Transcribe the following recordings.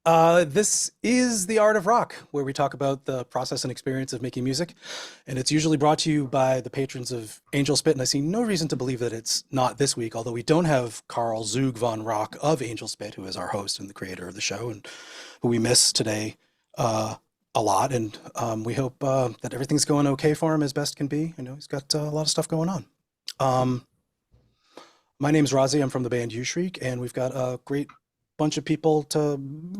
This is The Art of Rock, where we talk about the process and experience of making music. And it's usually brought to you by the patrons of Angelspit. And I see no reason to believe that it's not this week, although we don't have Carl Zug von Rock of Angelspit, who is our host and the creator of the show, and who we miss today a lot. And we hope that everything's going okay for him as best can be. I know he's got a lot of stuff going on. My name's Razi. I'm from the band Shriek, and we've got a great bunch of people to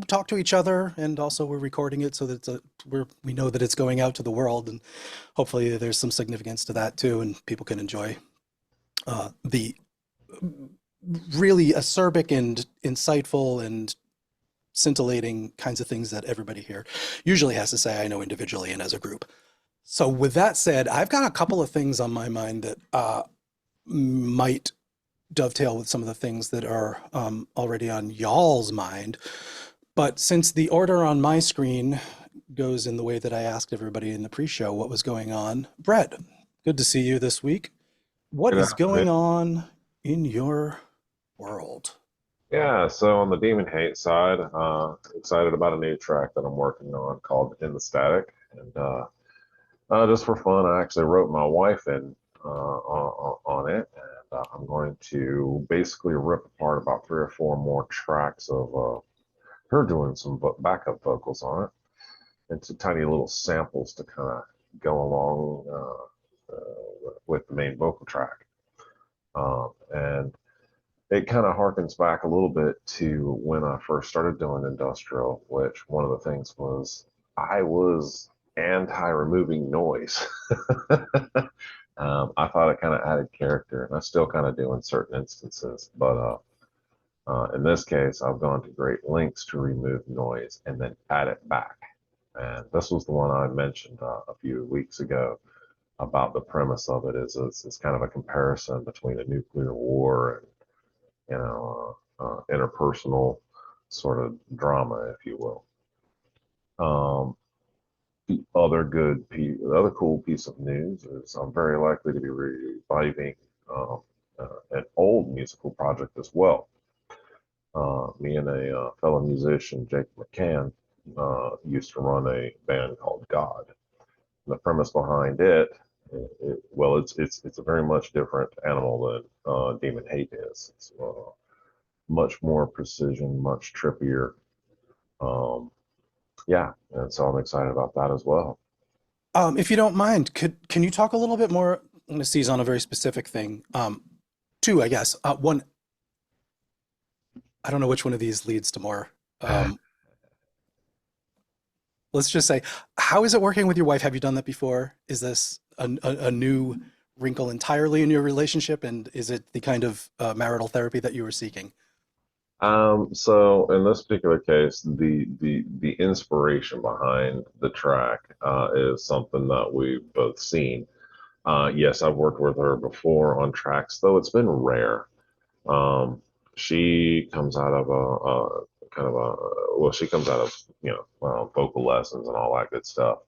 talk to each other, and also we're recording it so that we know that it's going out to the world, and hopefully there's some significance to that too, and people can enjoy the really acerbic and insightful and scintillating kinds of things that everybody here usually has to say, I know individually and as a group. So with that said, I've got a couple of things on my mind that might dovetail with some of the things that are already on y'all's mind. But since the order on my screen goes in the way that I asked everybody in the pre-show what was going on, Brett, good to see you this week. What Good is going afternoon. on in your world? Yeah, so on the Demon Hate side, excited about a new track that I'm working on called In the Static. And just for fun, I actually wrote my wife in on it. And I'm going to basically rip apart about 3 or 4 more tracks of her doing some backup vocals on it into tiny little samples to kind of go along with the main vocal track. And it kind of harkens back a little bit to when I first started doing industrial, which one of the things was I was anti-removing noise. I thought it kind of added character, and I still kind of do in certain instances. But in this case, I've gone to great lengths to remove noise and then add it back. And this was the one I mentioned a few weeks ago about the premise of it is it's kind of a comparison between a nuclear war and interpersonal sort of drama, if you will. The other cool piece of news is I'm very likely to be reviving an old musical project as well. Me and a fellow musician, Jake McCann, used to run a band called God. And the premise behind well, it's a very much different animal than Demon Hate is. It's much more precision, much trippier. Um, yeah, and so I'm excited about that as well. If you don't mind, can you talk a little bit more? I'm going to seize on a very specific thing. Two, I guess. One, I don't know which one of these leads to more. Um, let's just say, how is it working with your wife? Have you done that before? Is this a new wrinkle entirely in your relationship? And is it the kind of marital therapy that you were seeking? So in this particular case, the inspiration behind the track is something that we've both seen. Yes, I've worked with her before on tracks, though it's been rare. She comes out of a kind of well, she comes out of vocal lessons and all that good stuff,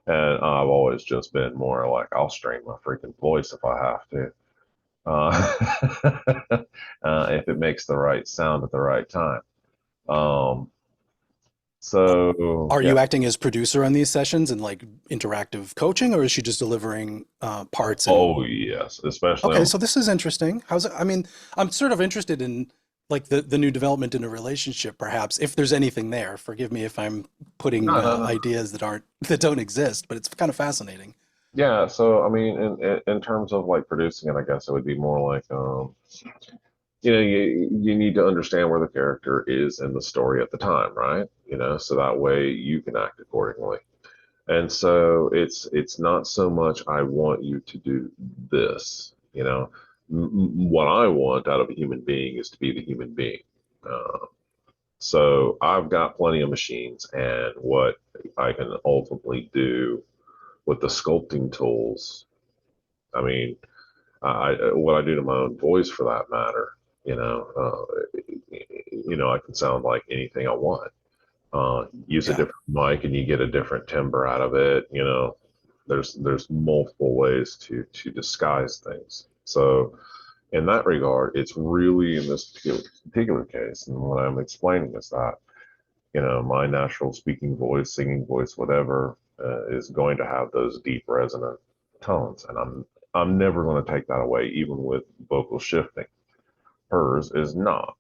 and I've always just been more like I'll strain my freaking voice if I have to. If it makes the right sound at the right time. Um, Uh, so are yeah. you acting as producer on these sessions and like interactive coaching, or is she just delivering parts and Oh yes, especially okay, on. so this is interesting. How's it? I mean, I'm sort of interested in like the new development in a relationship, perhaps, if there's anything there. Forgive me if I'm putting No, no, no. ideas that don't exist, but it's kind of fascinating. Yeah, so I mean, in terms of like producing it, I guess it would be more like you need to understand where the character is in the story at the time, right? So that way you can act accordingly. And so it's not so much I want you to do this, what I want out of a human being is to be the human being. So I've got plenty of machines, and what I can ultimately do with the sculpting tools. I mean, what I do to my own voice, for that matter. I can sound like anything I want. Use a Yeah. different mic, and you get a different timbre out of it. There's multiple ways to disguise things. So in that regard, it's really in this particular case, and what I'm explaining is that my natural speaking voice, singing voice, whatever, is going to have those deep resonant tones, and I'm never going to take that away, even with vocal shifting. Hers is not,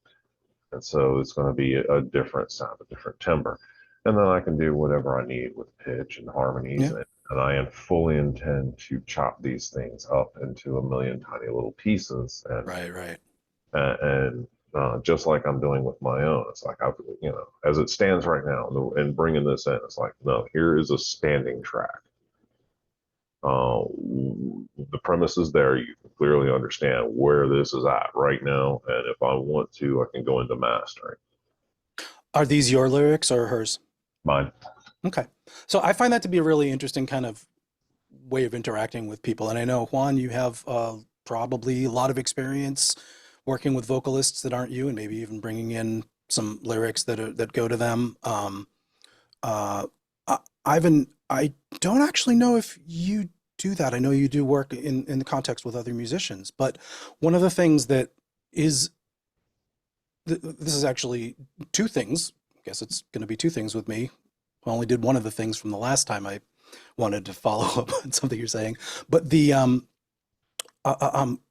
and so it's going to be a different sound, a different timbre, and then I can do whatever I need with pitch and harmonies, Yeah. and I fully intend to chop these things up into a million tiny little pieces, Right, right. and just like I'm doing with my own. It's like I've, as it stands right now, and bringing this in, it's like, no, here is a standing track. Uh, the premise is there. You can clearly understand where this is at right now, and if I want to, I can go into mastering. Are these your lyrics or hers? Mine. Okay. So I find that to be a really interesting kind of way of interacting with people. And I know, Juan, you have probably a lot of experience working with vocalists that aren't you, and maybe even bringing in some lyrics that go to them. Uh, Ivan, I don't actually know if you do that. I know you do work in the context with other musicians, but one of the things that is this is actually two things. I guess it's going to be two things with me. I only did one of the things from the last time I wanted to follow up on something you're saying, but the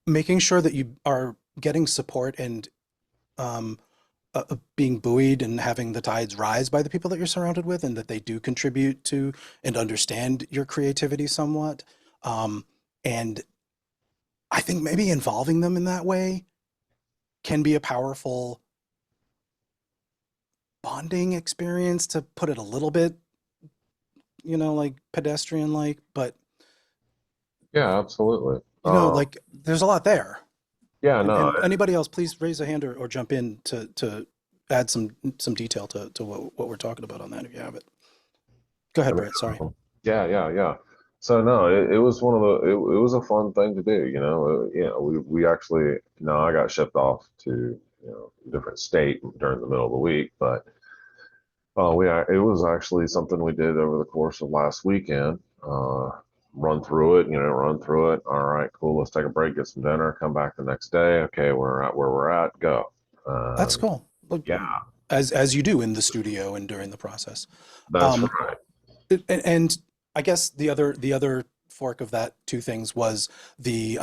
making sure that you are getting support and um, being buoyed and having the tides rise by the people that you're surrounded with, and that they do contribute to and understand your creativity somewhat. And I think maybe involving them in that way can be a powerful bonding experience, to put it a little bit, like pedestrian like, but Yeah, absolutely. like there's a lot there. Yeah, no, And anybody else, please raise a hand or jump in to add some detail to what we're talking about on that if you have it. Go I ahead, mean, Brett. Sorry. yeah. So no, it was one of the, it was a fun thing to do, we actually, I got shipped off to, a different state during the middle of the week, but it was actually something we did over the course of last weekend. Run through it, run through it. All right, cool. Let's take a break, get some dinner, come back the next day. Okay, we're at where we're at. Go. That's cool. Look, Yeah, as you do in the studio and during the process. that's Um, right. and I guess the other fork of that two things was the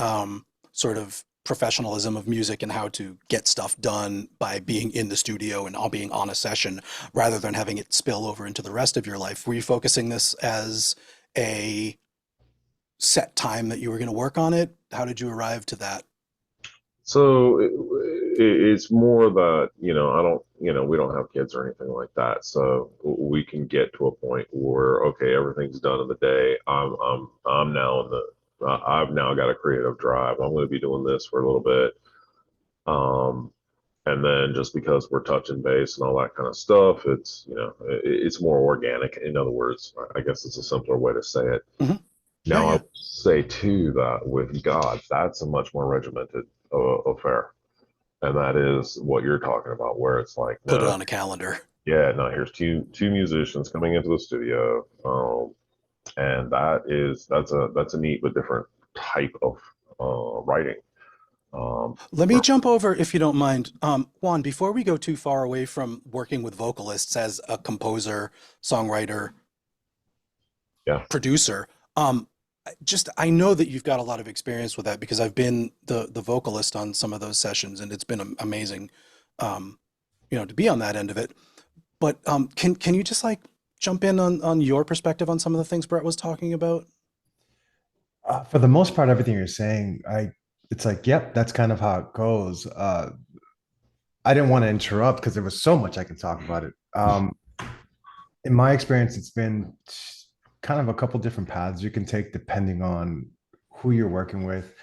sort of professionalism of music and how to get stuff done by being in the studio and all being on a session rather than having it spill over into the rest of your life. Were you focusing this as a set time that you were going to work on it? How did you arrive to that? So it's more that, I don't, we don't have kids or anything like that. So we can get to a point where, okay, everything's done in the day. I'm now in I've now got a creative drive. I'm going to be doing this for a little bit. Um, and then just because we're touching base and all that kind of stuff, it's more organic. In other words, I guess it's a simpler way to say it. Hmm. Yeah, Now, I yeah. would say too that with God, that's a much more regimented affair, and that is what you're talking about, where it's like, Put it no, on a calendar. yeah, no, here's two musicians coming into the studio, and that's a neat but different type of writing. Let me Where, jump over, if you don't mind. Juan, before we go too far away from working with vocalists as a composer, songwriter, yeah, producer, I know that you've got a lot of experience with that because I've been the vocalist on some of those sessions, and it's been amazing, um, to be on that end of it. But can you just like jump in on your perspective on some of the things Brett was talking about? For the most part, everything you're saying, it's like, yep, that's kind of how it goes. I didn't want to interrupt because there was so much I can talk about it. In my experience, it's been kind of a couple different paths you can take depending on who you're working with,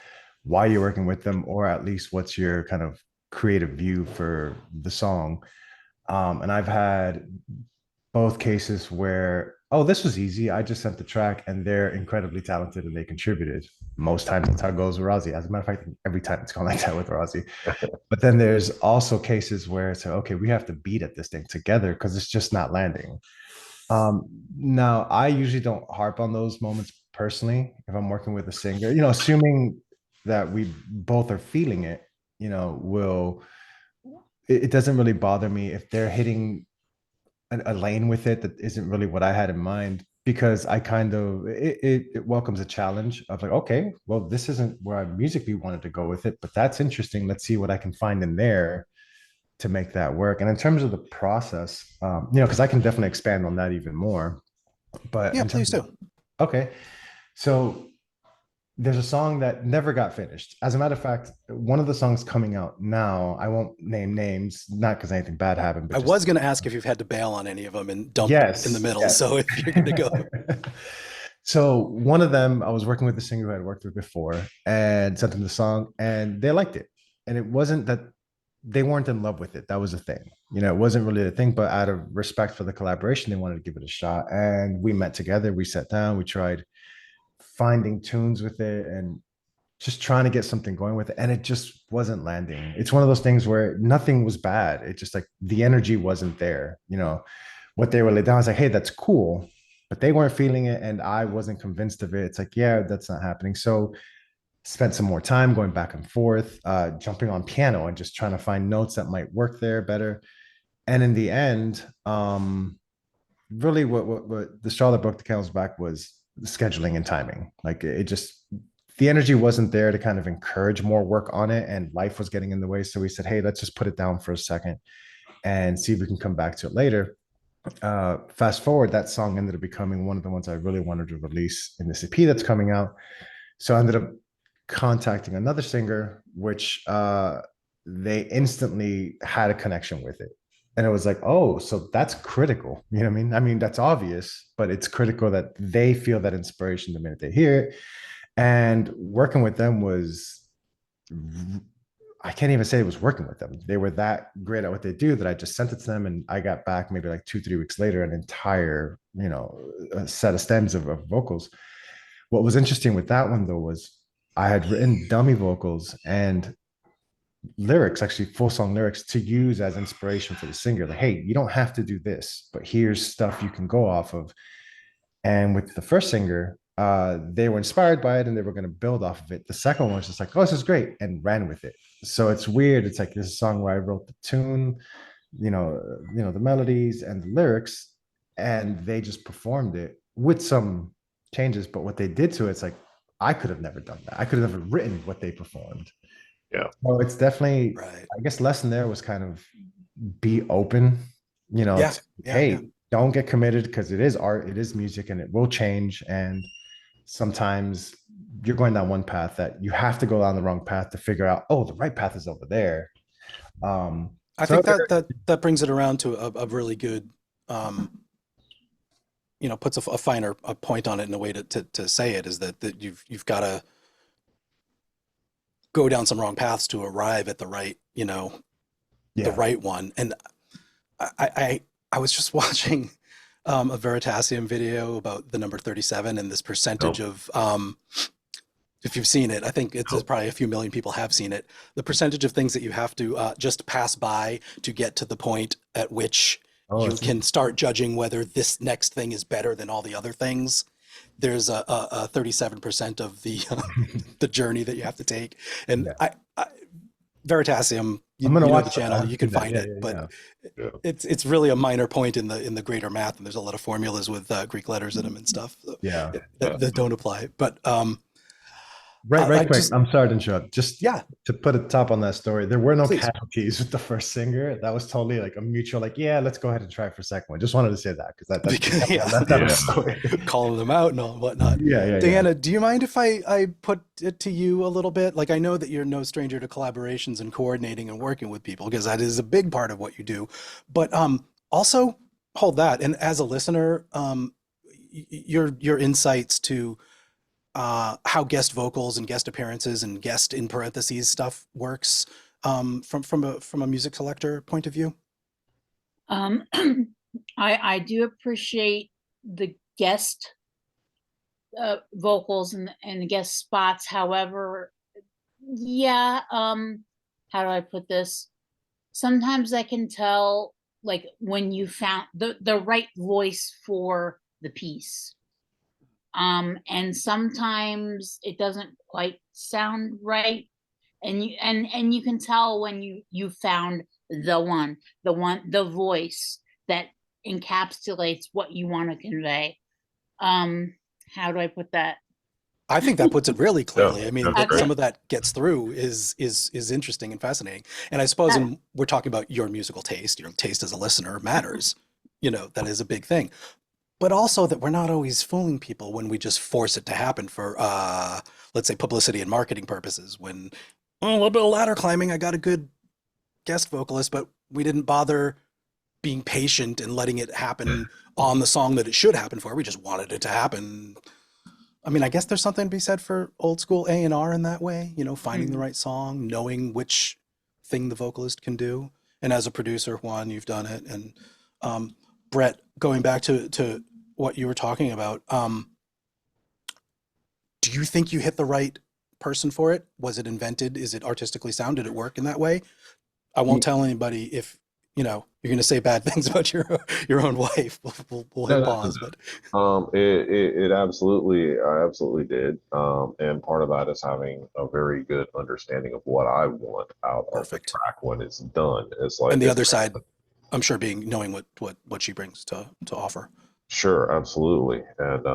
why you're working with them, or at least what's your kind of creative view for the song. And I've had both cases where, oh, this was easy. I just sent the track and they're incredibly talented and they contributed. Most times that's how it goes with Razi. As a matter of fact, every time it's gone like that with Razi. But then there's also cases where it's like, okay, we have to beat at this thing together because it's just not landing. Now I usually don't harp on those moments personally if I'm working with a singer, assuming that we both are feeling it, will it doesn't really bother me if they're hitting a lane with it that isn't really what I had in mind, because I kind of it welcomes a challenge of like, okay, well, this isn't where I musically wanted to go with it, but that's interesting. Let's see what I can find in there to make that work. And in terms of the process, because I can definitely expand on that even more. But Yeah, in please terms of, do. okay, so there's a song that never got finished. As a matter of fact, one of the songs coming out now, I won't name names, not because anything bad happened, but I just was going to ask if you've had to bail on any of them and dump in the yes, middle. yes. So if you're going to go, So one of them, I was working with the singer who I had worked with before and sent them the song and they liked it. And it wasn't that they weren't in love with it. That was the thing. It wasn't really the thing, but out of respect for the collaboration, they wanted to give it a shot. And we met together, we sat down, we tried finding tunes with it and just trying to get something going with it. And it just wasn't landing. It's one of those things where nothing was bad. It just like the energy wasn't there. What they were laid down, I was like, hey, that's cool. But they weren't feeling it. And I wasn't convinced of it. It's like, yeah, that's not happening. So spent some more time going back and forth, jumping on piano and just trying to find notes that might work there better. And in the end, really what the straw that broke the camel's back was the scheduling and timing. Like it just, the energy wasn't there to kind of encourage more work on it, and life was getting in the way. So we said, hey, let's just put it down for a second and see if we can come back to it later. Fast forward, that song ended up becoming one of the ones I really wanted to release in this EP that's coming out. So I ended up contacting another singer, which they instantly had a connection with it. And it was like, oh, so that's critical. You know what I mean? I mean, that's obvious, but it's critical that they feel that inspiration the minute they hear it. And working with them was, I can't even say it was working with them. They were that great at what they do that I just sent it to them, and I got back maybe like 2-3 weeks later, an entire, a set of stems of vocals. What was interesting with that one though was I had written dummy vocals and lyrics, actually full song lyrics, to use as inspiration for the singer. Like, hey, you don't have to do this, but here's stuff you can go off of. And with the first singer, they were inspired by it and they were going to build off of it. The second one was just like, oh, this is great, and ran with it. So it's weird. It's like this is a song where I wrote the tune, the melodies and the lyrics, and they just performed it with some changes. But what they did to it, it's like I could have never done that. I could have never written what they performed. Yeah. So it's definitely, right. I guess, lesson there was kind of be open. Yeah. Hey, don't get committed, because it is art, it is music, and it will change. And sometimes you're going down one path that you have to go down the wrong path to figure out, oh, the right path is over there. I think that brings it around to a really good, puts a finer point on it in a way to say it, is that you've got to go down some wrong paths to arrive at the right, the right one. And I was just watching a Veritasium video about the number 37 and this percentage of, if you've seen it, I think it's probably a few million people have seen it. The percentage of things that you have to just pass by to get to the point at which you can start judging whether this next thing is better than all the other things. There's a 37% of the journey that you have to take. And I Veritasium, you know the channel, you can find it, but it's really a minor point in the greater math, and there's a lot of formulas with Greek letters in them and stuff that don't apply. But right quick, I'm sorry to interrupt. Just to put a top on that story, there were no casualties with the first singer. That was totally like a mutual, like, yeah, let's go ahead and try for a second one. Just wanted to say that because that's calling them out and all whatnot. Diana, do you mind if I put it to you a little bit? Like, I know that you're no stranger to collaborations and coordinating and working with people, because that is a big part of what you do. But also hold that, and as a listener, your insights to how guest vocals and guest appearances and guest in parentheses stuff works from a music selector point of view. I do appreciate the guest vocals and the guest spots. However, how do I put this? Sometimes I can tell, like, when you found the right voice for the piece. And sometimes it doesn't quite sound right, and you can tell when you found the voice that encapsulates what you want to convey. How do I put that? I think that puts it really clearly. I mean, that's that great. some of that gets through is interesting and fascinating. And I suppose we're talking about your musical taste. Your taste as a listener matters. You know, that is a big thing. But also that we're not always fooling people when we just force it to happen for, let's say, publicity and marketing purposes. When, oh, a little bit of ladder climbing, I got a good guest vocalist, but we didn't bother being patient and letting it happen on the song that it should happen for. We just wanted it to happen. I mean, I guess there's something to be said for old school A&R in that way, you know, finding the right song, knowing which thing the vocalist can do. And as a producer, Juan, you've done it. And Brett, going back to what you were talking about, do you think you hit the right person for it? Was it invented? Is it artistically sound? Did it work in that way? I won't tell anybody if, you know, you're going to say bad things about your own wife. We'll hit pause. But it absolutely, I absolutely did. And part of that is having a very good understanding of what I want out of the track when it's done. It's like, and the other side, I'm sure, being knowing what she brings to offer. Sure, absolutely. And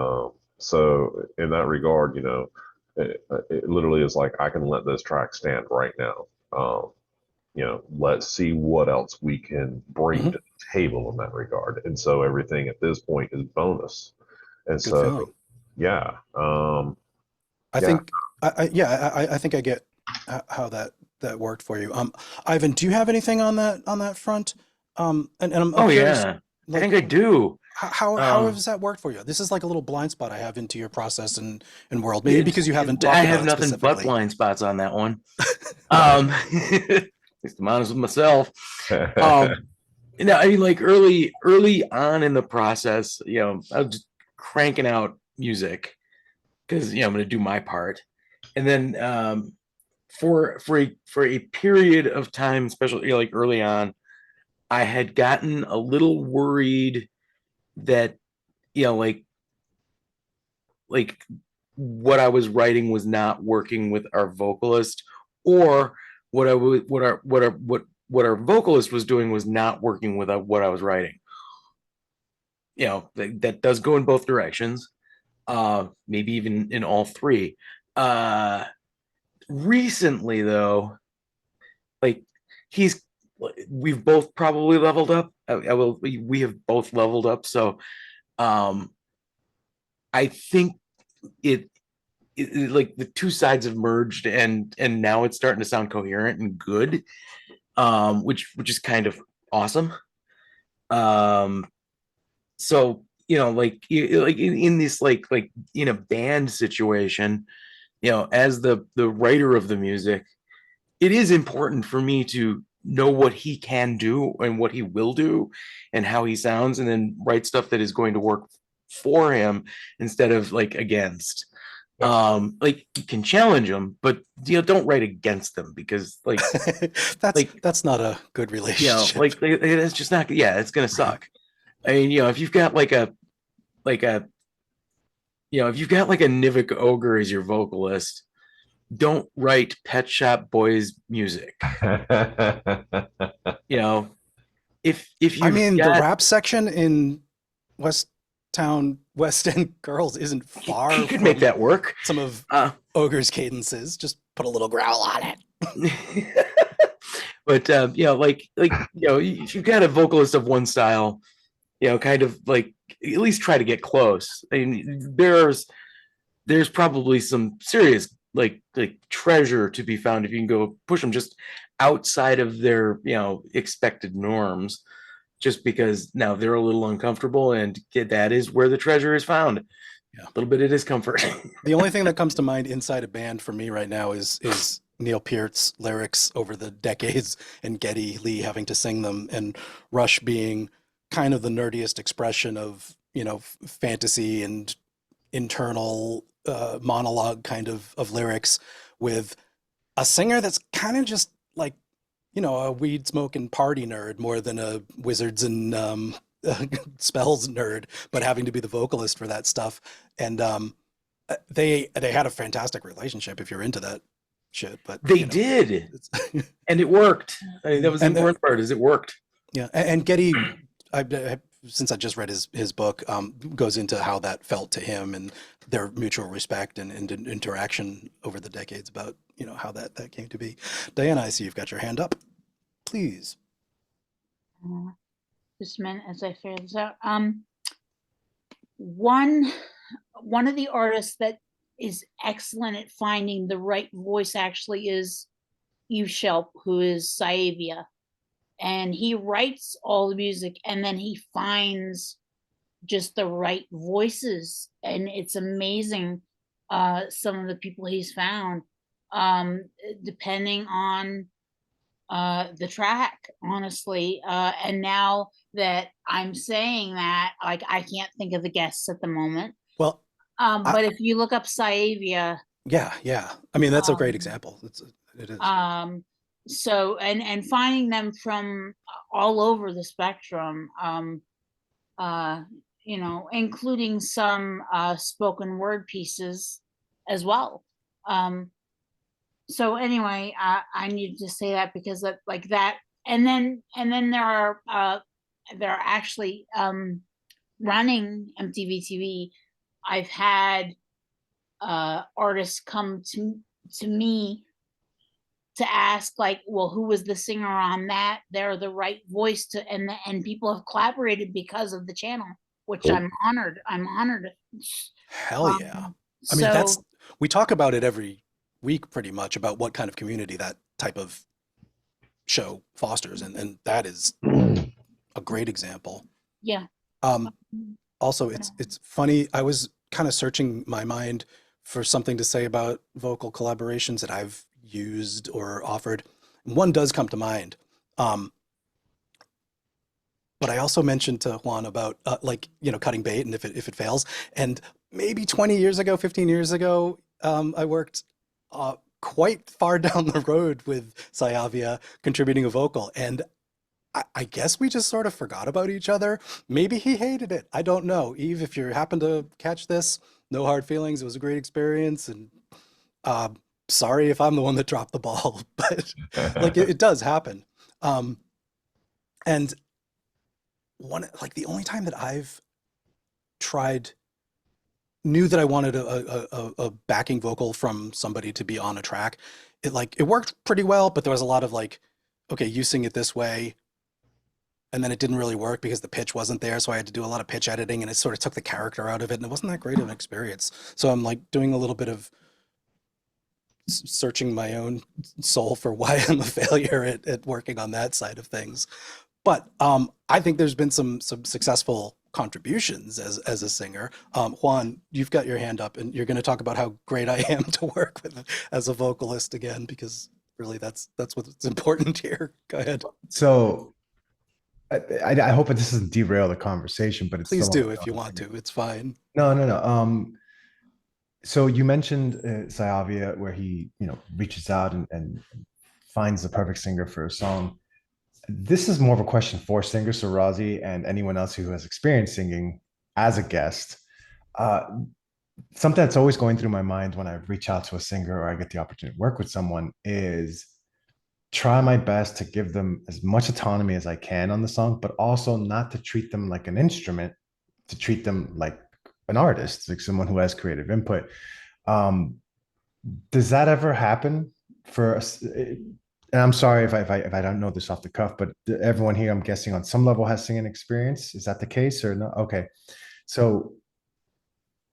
so in that regard, you know, it literally is like, I can let this track stand right now. You know, let's see what else we can bring to the table in that regard. And so everything at this point is bonus. And Good so, feeling. yeah. I think I get how that worked for you. Ivan, do you have anything on that front? And I'm curious, yeah, like, I think I do. How has that worked for you? This is like a little blind spot I have into your process and world. Maybe because you haven't talked I about have it nothing but specifically. blind spots on that one. At least I'm honest with myself. You know, I mean, like early on in the process, you know, I was just cranking out music because, you know, I'm going to do my part. And then for a period of time, especially like early on, I had gotten a little worried that, you know, like what I was writing was not working with our vocalist, or what our vocalist was doing was not working with what I was writing. You know, that does go in both directions, maybe even in all three. Recently though, like we've both probably leveled up. We have both leveled up. So I think it like the two sides have merged, and now it's starting to sound coherent and good, which is kind of awesome. So, you know, like in this like in a band situation, you know, as the writer of the music, it is important for me to know what he can do and what he will do and how he sounds, and then write stuff that is going to work for him instead of like against. Like you can challenge them, but you know, don't write against them, because like that's not a good relationship. You know, like it's just not. Yeah, it's gonna suck. I mean, you know, if you've got like a you know, if you've got like a Nivik Ogre as your vocalist, don't write Pet Shop Boys music. You know, if you, I mean, the rap section in West End Girls isn't far. He could make that work. Some of Ogre's cadences. Just put a little growl on it. But you know, like you know, if you've got a vocalist of one style, you know, kind of like at least try to get close. I mean, there's probably some serious like treasure to be found if you can go push them just outside of their, you know, expected norms, just because now they're a little uncomfortable, and that is where the treasure is found. Yeah, a little bit of discomfort. The only thing that comes to mind inside a band for me right now is Neil Peart's lyrics over the decades, and Geddy Lee having to sing them, and Rush being kind of the nerdiest expression of, you know, fantasy and internal monologue kind of lyrics, with a singer that's kind of just like, you know, a weed smoking party nerd more than a wizards and spells nerd, but having to be the vocalist for that stuff. And they had a fantastic relationship, if you're into that shit. But they did, and it worked. I mean, that was the important part, is it worked. Yeah, and Geddy, since I just read his book, goes into how that felt to him and their mutual respect and interaction over the decades about, you know, how that came to be. Diana, I see you've got your hand up. Please. Just a minute as I figure this out. One of the artists that is excellent at finding the right voice actually is Michel, who is Saavia, and he writes all the music and then he finds just the right voices, and it's amazing some of the people he's found, depending on the track, honestly. And now that I'm saying that, like, I can't think of the guests at the moment. Well, but if you look up Saavia, yeah. I mean, that's a great example. It is. So, and finding them from all over the spectrum, you know, including some spoken word pieces as well. So anyway, I needed to say that because that, like that, and then there are actually running MTV TV. I've had artists come to me to ask, like, well, who was the singer on that? They're the right voice to, and people have collaborated because of the channel, which Cool. I'm honored. Hell yeah. I mean, we talk about it every week pretty much about what kind of community that type of show fosters, and that is a great example. Yeah. Also, it's funny, I was kind of searching my mind for something to say about vocal collaborations that I've used or offered. One does come to mind. But I also mentioned to Juan about like, you know, cutting bait and if it fails. And maybe 20 years ago, 15 years ago, I worked quite far down the road with Saavia contributing a vocal. And I guess we just sort of forgot about each other. Maybe he hated it. I don't know. Eve, if you happen to catch this, no hard feelings. It was a great experience. And sorry if I'm the one that dropped the ball, but like it does happen. And the only time that I've knew that I wanted a backing vocal from somebody to be on a track, it worked pretty well, but there was a lot of like, okay, you sing it this way. And then it didn't really work because the pitch wasn't there. So I had to do a lot of pitch editing and it sort of took the character out of it. And it wasn't that great of an experience. So I'm like doing a little bit of searching my own soul for why I'm a failure at working on that side of things. But I think there's been some successful contributions as a singer. Juan, you've got your hand up and you're going to talk about how great I am to work with as a vocalist again, because really that's what's important here. Go ahead. So I hope this doesn't derail the conversation, but it's please do if you want to. It's fine. No. So you mentioned Saavia, where he, you know, reaches out and finds the perfect singer for a song. This is more of a question for singers, so Razi and anyone else who has experience singing as a guest. Something that's always going through my mind when I reach out to a singer or I get the opportunity to work with someone is try my best to give them as much autonomy as I can on the song, but also not to treat them like an instrument, to treat them like an artist, like someone who has creative input. Does that ever happen for us? And I'm sorry if I don't know this off the cuff, but everyone here, I'm guessing on some level has singing experience. Is that the case or no? Okay. So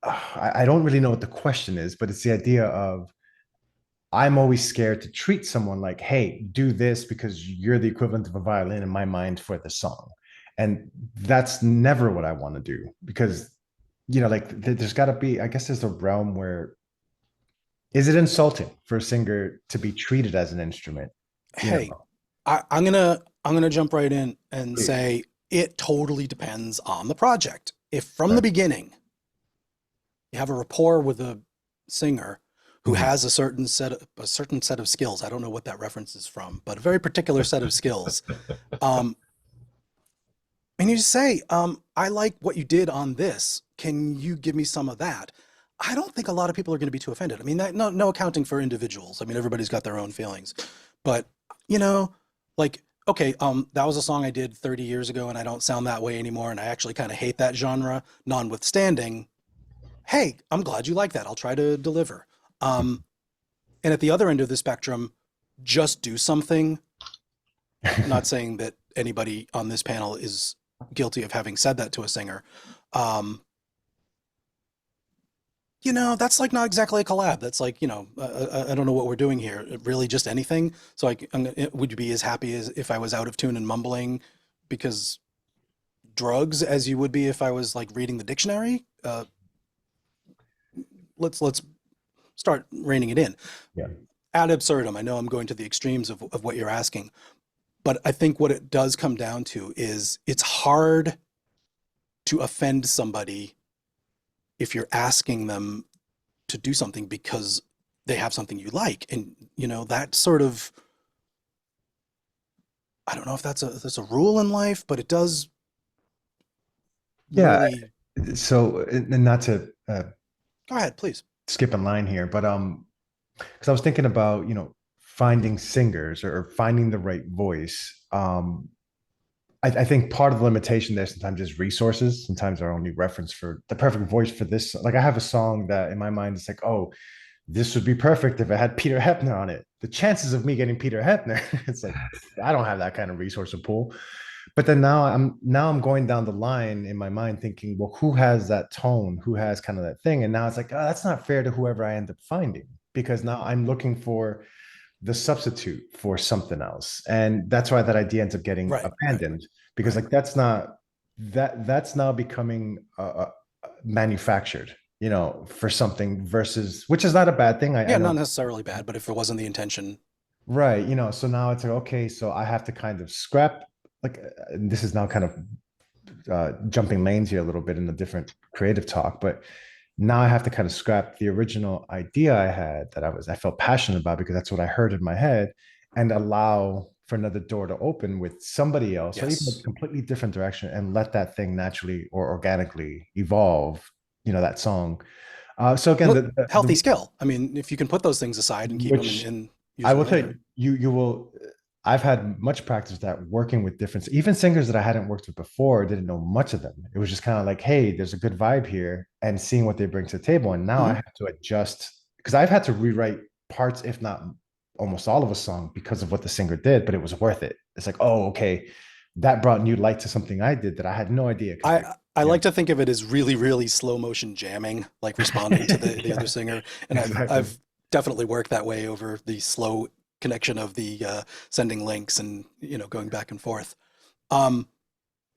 I don't really know what the question is, but it's the idea of, I'm always scared to treat someone like, hey, do this because you're the equivalent of a violin in my mind for the song. And that's never what I want to do, because, you know, like there's got to be, I guess there's a realm where, is it insulting for a singer to be treated as an instrument? Hey, I'm gonna jump right in and say it totally depends on the project. If from the beginning you have a rapport with a singer who has a certain set of skills, I don't know what that reference is from, but a very particular set of skills, and you say, I like what you did on this. Can you give me some of that? I don't think a lot of people are going to be too offended. I mean, no accounting for individuals. I mean, everybody's got their own feelings, but you know, like okay, that was a song I did 30 years ago and I don't sound that way anymore. And I actually kind of hate that genre, notwithstanding, hey, I'm glad you like that. I'll try to deliver. And at the other end of the spectrum, just do something. Not saying that anybody on this panel is guilty of having said that to a singer. You know, that's like not exactly a collab. That's like, you know, I don't know what we're doing here. Really just anything. So like, would you be as happy as if I was out of tune and mumbling because drugs as you would be if I was like reading the dictionary? Let's start reining it in. Yeah. Ad absurdum. I know I'm going to the extremes of what you're asking, but I think what it does come down to is it's hard to offend somebody if you're asking them to do something because they have something you like. And, you know, that sort of, I don't know if that's a rule in life, but it does Yeah. really... So, and not to Go ahead, please. skip in line here, but because I was thinking about, you know, finding singers or finding the right voice. I think part of the limitation there sometimes is resources. Sometimes our only reference for the perfect voice for this. Like I have a song that in my mind is like, oh, this would be perfect if it had Peter Hepner on it. The chances of me getting Peter Hepner, it's like I don't have that kind of resource to pull. But then now I'm going down the line in my mind thinking, well, who has that tone? Who has kind of that thing? And now it's like, oh, that's not fair to whoever I end up finding, because now I'm looking for the substitute for something else. And that's why that idea ends up getting abandoned, because like that's now becoming manufactured, you know, for something versus, which is not a bad thing. Yeah, not necessarily bad, but if it wasn't the intention. Right. You know, so now it's like, okay, so I have to kind of scrap, like, this is now kind of jumping lanes here a little bit in a different creative talk, but now I have to kind of scrap the original idea I had that I felt passionate about because that's what I heard in my head, and allow for another door to open with somebody else, or even a completely different direction, and let that thing naturally or organically evolve, you know, that song. So again, healthy skill. I mean, if you can put those things aside and keep them in I will tell you will. I've had much practice that working with different, even singers that I hadn't worked with before, didn't know much of them. It was just kind of like, hey, there's a good vibe here, and seeing what they bring to the table. And now I have to adjust, because I've had to rewrite parts, if not almost all of a song, because of what the singer did, but it was worth it. It's like, oh, okay, that brought new light to something I did that I had no idea. I like to think of it as really, really slow motion jamming, like responding to the other singer. And I've definitely worked that way over the slow connection of the sending links and, you know, going back and forth.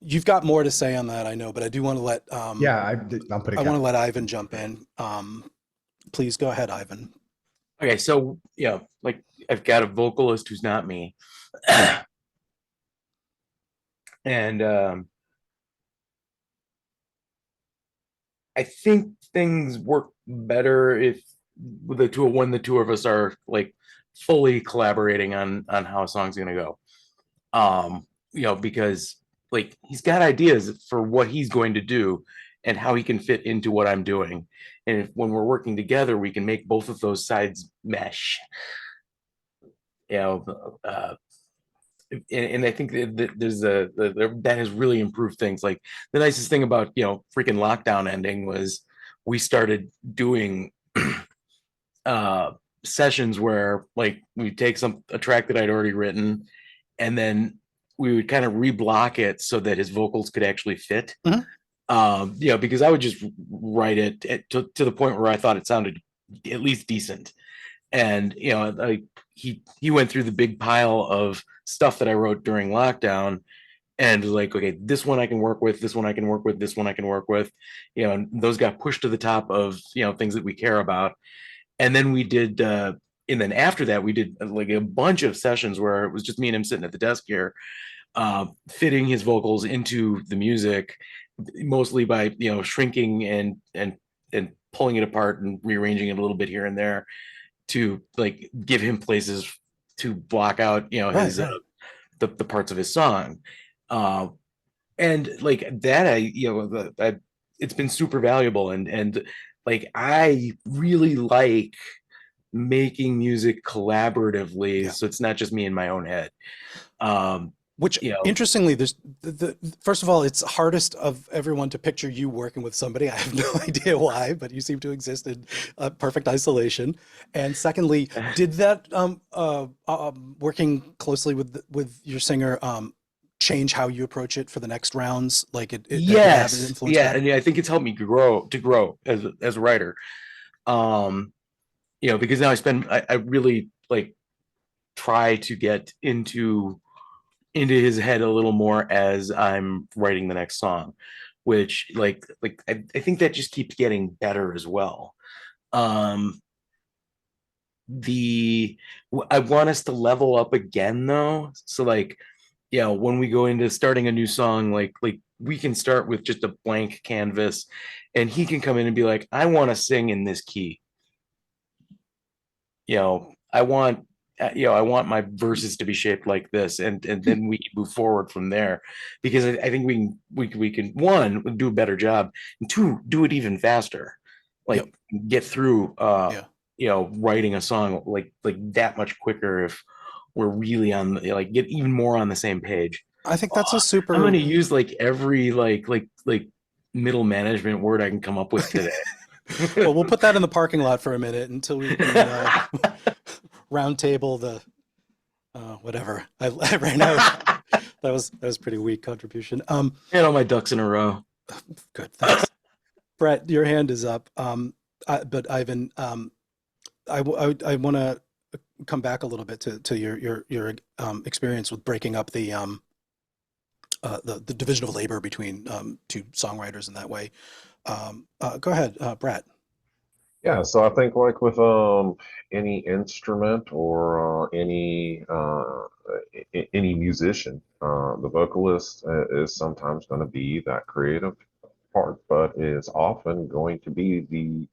You've got more to say on that, I know, but I do want to let I want to let Ivan jump in. Please go ahead, Ivan. Okay, so yeah, like I've got a vocalist who's not me. And I think things work better if when the two of us are like fully collaborating on how a song's gonna go. You know, because like he's got ideas for what he's going to do and how he can fit into what I'm doing. And if, when we're working together, we can make both of those sides mesh. You know, and I think that there's that has really improved things. Like the nicest thing about, you know, freaking lockdown ending was we started doing sessions where like we take a track that I'd already written, and then we would kind of reblock it so that his vocals could actually fit. You know, because I would just write it to the point where I thought it sounded at least decent. And, you know, like he went through the big pile of stuff that I wrote during lockdown and was like, okay, this one I can work with, this one I can work with, this one I can work with, you know, and those got pushed to the top of, you know, things that we care about. And then we did, and then after that, we did like a bunch of sessions where it was just me and him sitting at the desk here, fitting his vocals into the music, mostly by, you know, shrinking and pulling it apart and rearranging it a little bit here and there to like give him places to block out, you know, his the parts of his song. And like that, you know, it's been super valuable, and like I really like making music collaboratively, so it's not just me in my own head. Which, you know, interestingly, there's first of all, it's hardest of everyone to picture you working with somebody. I have no idea why, but you seem to exist in perfect isolation. And secondly, did that working closely with your singer change how you approach it for the next rounds? Like did it have an yes, influence yeah, that? and I think it's helped me grow as a writer. You know, because now I really like try to get into his head a little more as I'm writing the next song, which I think that just keeps getting better as well. Um I want us to level up again though. So like, you know, when we go into starting a new song, like we can start with just a blank canvas and he can come in and be like, I want to sing in this key. You know, I want my verses to be shaped like this, and then we can move forward from there, because I think we can one, do a better job, and two, do it even faster, like get through Yeah. you know, writing a song like that much quicker if we're really on like get even more on the same page. I think that's a I'm super. gonna use like every middle management word I can come up with today. Well, we'll put that in the parking lot for a minute until we can round table the whatever. I right now that was pretty weak contribution. Get all my ducks in a row. Good, thanks. Brett, your hand is up. But Ivan, I want to come back a little bit to your experience with breaking up the division of labor between two songwriters in that way. Go ahead, Brett. Yeah, so I think like with any instrument or any musician, the vocalist is sometimes going to be that creative part, but is often going to need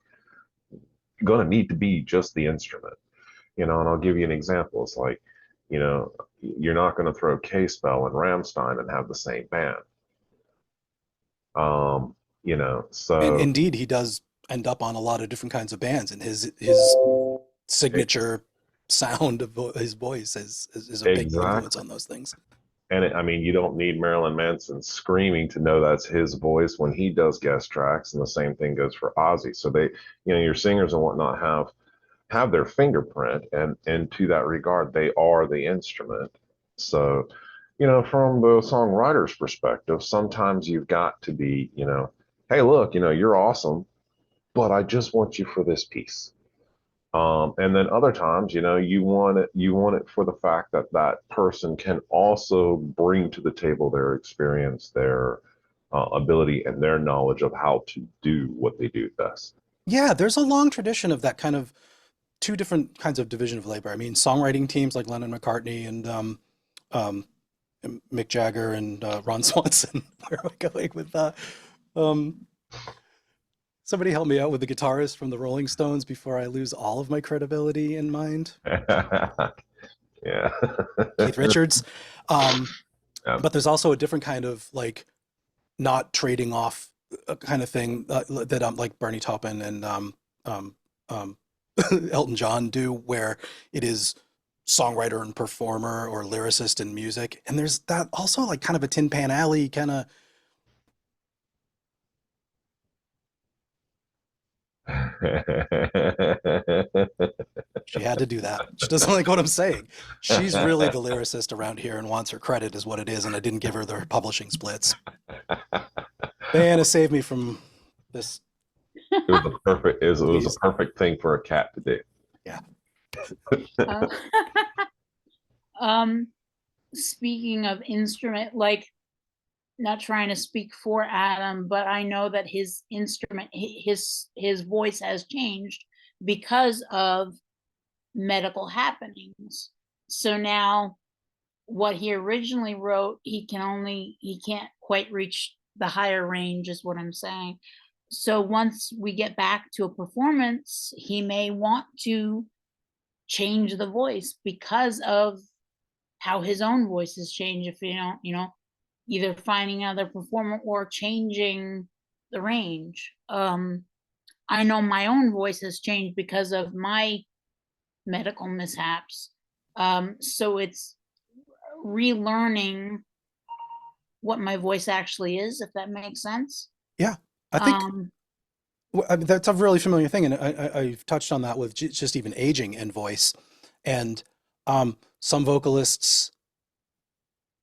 to be just the instrument. You know, and I'll give you an example. It's like, you know, you're not going to throw K-Spell and Rammstein and have the same band. You know, And so indeed, he does end up on a lot of different kinds of bands, and his signature sound of his voice is a big influence exactly. on those things. And I mean, you don't need Marilyn Manson screaming to know that's his voice when he does guest tracks, and the same thing goes for Ozzy. So they, you know, your singers and whatnot have their fingerprint, and to that regard, they are the instrument. So, you know, from the songwriter's perspective, sometimes you've got to be, you know, hey, look, you know, you're awesome, but I just want you for this piece. And then other times, you know, you want it for the fact that that person can also bring to the table their experience, their ability, and their knowledge of how to do what they do best. Yeah, there's a long tradition of that kind of two different kinds of division of labor. I mean, songwriting teams like Lennon McCartney and Mick Jagger and Ron Swanson. Where am I going with that? Somebody help me out with the guitarist from the Rolling Stones before I lose all of my credibility in mind. Yeah. Keith Richards. Yeah. But there's also a different kind of like not trading off kind of thing that like Bernie Taupin and Elton John do, where it is songwriter and performer or lyricist and music. And there's that also like kind of a Tin Pan Alley kind of. She had to do that. She doesn't like what I'm saying. She's really the lyricist around here and wants her credit is what it is. And I didn't give her the publishing splits. Diana saved me from this. It was a perfect thing for a cat to do. Yeah. Speaking of instrument, like, not trying to speak for Adam, but I know that his instrument, his voice has changed because of medical happenings. So now what he originally wrote, he can't quite reach the higher range, is what I'm saying. So once we get back to a performance, he may want to change the voice because of how his own voice has changed. If you don't, you know, either finding another performer or changing the range. I know my own voice has changed because of my medical mishaps. So it's relearning what my voice actually is, if that makes sense. Yeah, I think Um, I mean, that's a really familiar thing, and I've touched on that with just even aging and voice. And some vocalists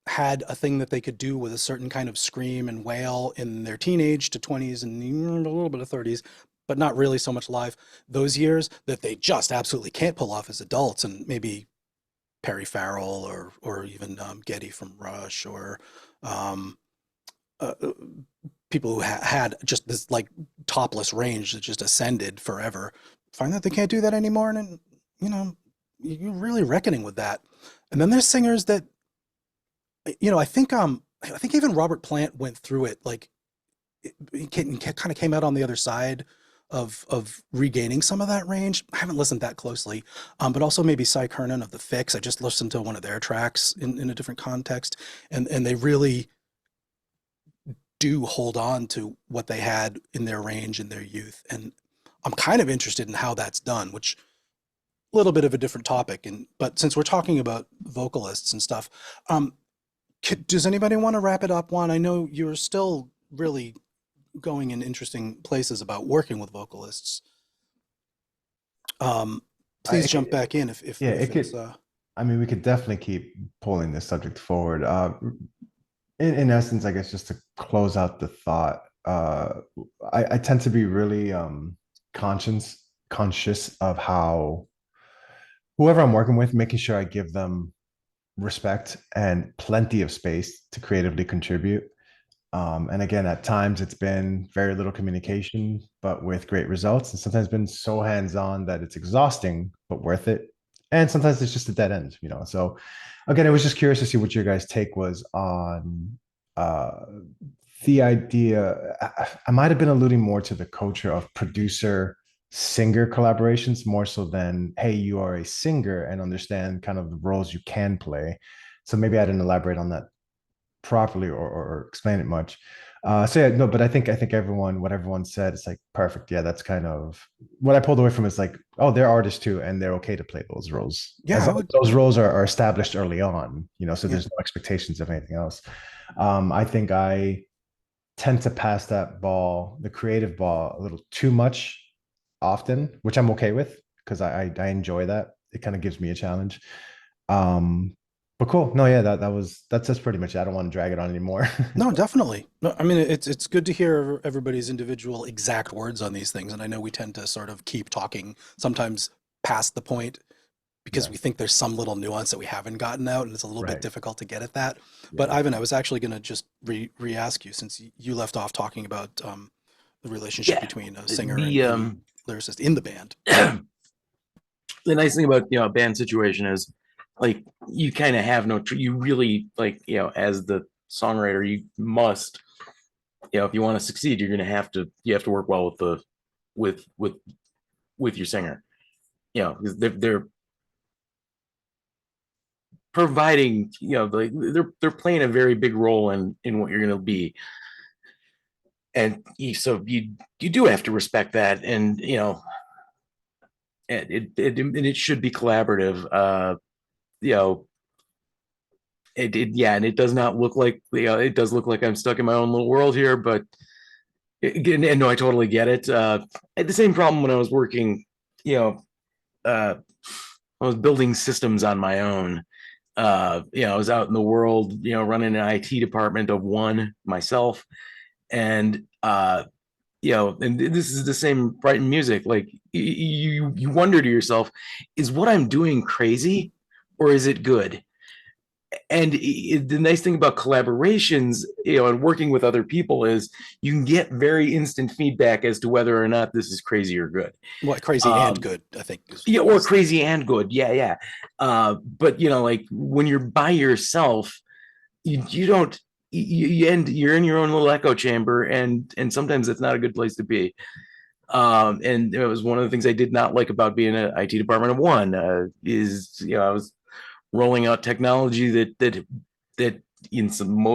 had a thing that they could do with a certain kind of scream and wail in their teenage to 20s and even a little bit of 30s, but not really so much live. Those years that they just absolutely can't pull off as adults, and maybe Perry Farrell or even Geddy from Rush or um, people who had just this like topless range that just ascended forever, find that they can't do that anymore, and you know, you're really reckoning with that. And then there's singers that, you know, I think even Robert Plant went through it. Like he kind of came out on the other side of regaining some of that range. I haven't listened that closely, but also maybe Cy Kernan of The Fix. I just listened to one of their tracks in a different context, and they really do hold on to what they had in their range in their youth. And I'm kind of interested in how that's done, which a little bit of a different topic. And but since we're talking about vocalists and stuff, does anybody want to wrap it up, Juan? I know you're still really going in interesting places about working with vocalists. Please jump back in if Yeah, if it it's could. I mean, we could definitely keep pulling this subject forward. In essence, I guess just to close out the thought, I tend to be really conscious of how whoever I'm working with, making sure I give them respect and plenty of space to creatively contribute. And again, at times it's been very little communication, but with great results, and sometimes been so hands-on that it's exhausting, but worth it. And sometimes it's just a dead end, you know. So again, I was just curious to see what your guys' take was on uh, the idea. I might have been alluding more to the culture of producer singer collaborations more so than, hey, you are a singer and understand kind of the roles you can play. So maybe I didn't elaborate on that properly or explain it much. So yeah, no, but I think what everyone said, it's like perfect. Yeah, that's kind of what I pulled away from. Is like, oh, they're artists too, and they're okay to play those roles. Yeah, As I long as would. those roles are established early on, you know, so Yeah. there's no expectations of anything else. I think I tend to pass that ball, the creative ball, a little too much often, which I'm okay with because I enjoy that. It kind of gives me a challenge. Um, but cool. No, yeah, that's pretty much it. I don't want to drag it on anymore. No, definitely. No, I mean, it's good to hear everybody's individual exact words on these things. And I know we tend to sort of keep talking sometimes past the point because Yeah. we think there's some little nuance that we haven't gotten out, and it's a little bit Right. difficult to get at that. But Yeah. Ivan, I was actually going to just re-ask you, since you left off talking about the relationship Yeah, between a singer the and lyricist in the band. the nice thing about a band situation is like you kind of have no you really like as the songwriter you must if you want to succeed you're gonna have to work well with the with your singer, because they're providing like they're playing a very big role in what you're gonna be, and so you do have to respect that, and it should be collaborative. Yeah, and it does not look like it does look like I'm stuck in my own little world here, but again, and no, I totally get it. I had the same problem when I was working, I was building systems on my own. I was out in the world, running an IT department of one myself, and and this is the same writing music. Like you wonder to yourself, is what I'm doing crazy or is it good? And the nice thing about collaborations, and working with other people is you can get very instant feedback as to whether or not this is crazy or good. What crazy and good, I think. Or crazy and good. Yeah. But like when you're by yourself, you don't, you're in your own little echo chamber, and sometimes it's not a good place to be. And it was one of the things I did not like about being an IT department of one, is I was rolling out technology that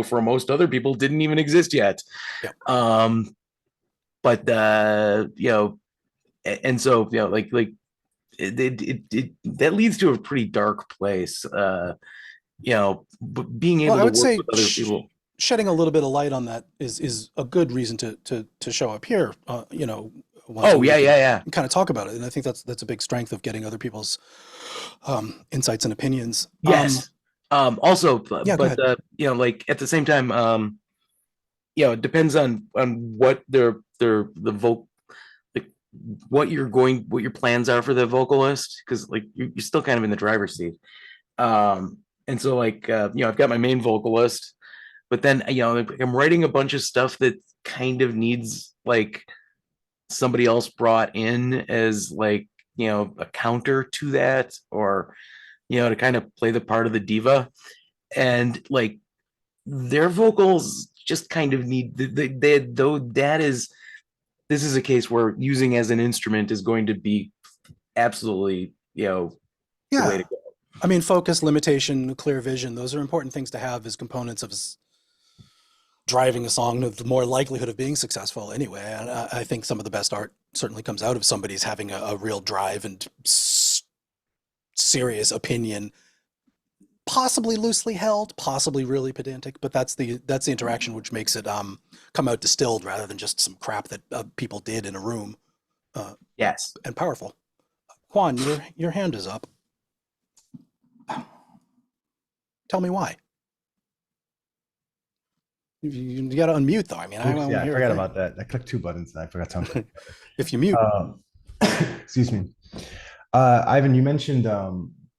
for most other people didn't even exist yet. Yeah. But and so like it that leads to a pretty dark place. being able Well, I to would work say with other people. shedding a little bit of light on that is a good reason to show up here. Once a Oh, yeah, week yeah, yeah. and kind of talk about it. And I think that's a big strength of getting other people's insights and opinions. Yes. Also, Yeah, go but ahead. like at the same time, it depends on what the vocal, like what your plans are for the vocalist, because like you're still kind of in the driver's seat. And so like I've got my main vocalist, but then like, I'm writing a bunch of stuff that kind of needs like somebody else brought in as like a counter to that, or to kind of play the part of the diva, and like their vocals just kind of need though that is this is a case where using as an instrument is going to be absolutely the way Yeah. to go. I mean, focus, limitation, clear vision, those are important things to have as components of driving a song to the more likelihood of being successful anyway. And I think some of the best art certainly comes out of somebody's having a real drive and serious opinion, possibly loosely held, possibly really pedantic, but that's the interaction which makes it come out distilled rather than just some crap that people did in a room. Yes. And powerful. Juan, your hand is up. Tell me why. You got to unmute though. I mean, Yeah, I forgot about that. I clicked 2 buttons and I forgot something. If you mute. Excuse me. Ivan, you mentioned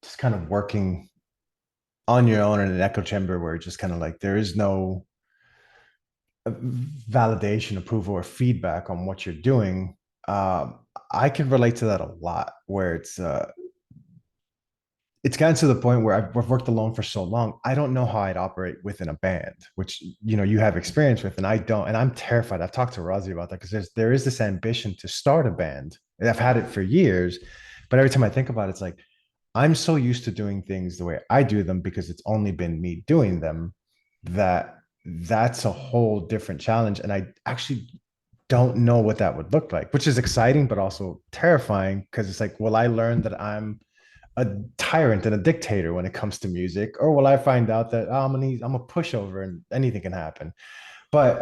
just kind of working on your own in an echo chamber where it's just kind of like there is no validation, approval, or feedback on what you're doing. I can relate to that a lot, where it's gotten to the point where I've worked alone for so long. I don't know how I'd operate within a band, which you have experience with, and I don't. And I'm terrified. I've talked to Raziel about that because there is this ambition to start a band. And I've had it for years, but every time I think about it, it's like I'm so used to doing things the way I do them because it's only been me doing them that's a whole different challenge. And I actually don't know what that would look like, which is exciting, but also terrifying because it's like, will I learn that I'm a tyrant and a dictator when it comes to music, or will I find out that I'm a pushover and anything can happen? But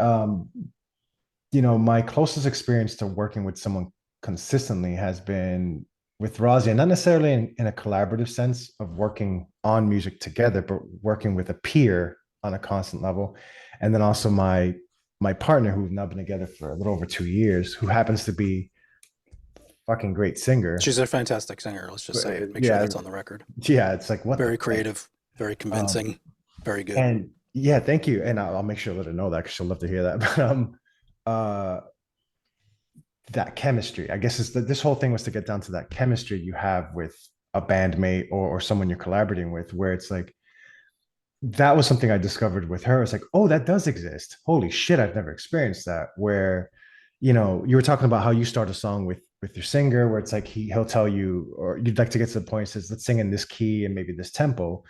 my closest experience to working with someone consistently has been with Raziel, not necessarily in a collaborative sense of working on music together, but working with a peer on a constant level. And then also my partner, who've now been together for a little over 2 years, who happens to be fucking great singer. She's a fantastic singer. Let's just say it. Make sure that's on the record. Yeah, it's like what very creative, very convincing, very good. And yeah, thank you. And I'll make sure to let her know that because she'll love to hear that. But that chemistry, I guess, this whole thing was to get down to that chemistry you have with a bandmate or someone you're collaborating with, where it's like that was something I discovered with her. It's like, oh, that does exist. Holy shit, I've never experienced that. Where, you were talking about how you start a song with your singer, where it's like he'll tell you, or you'd like to get to the point, says, let's sing in this key and maybe this tempo.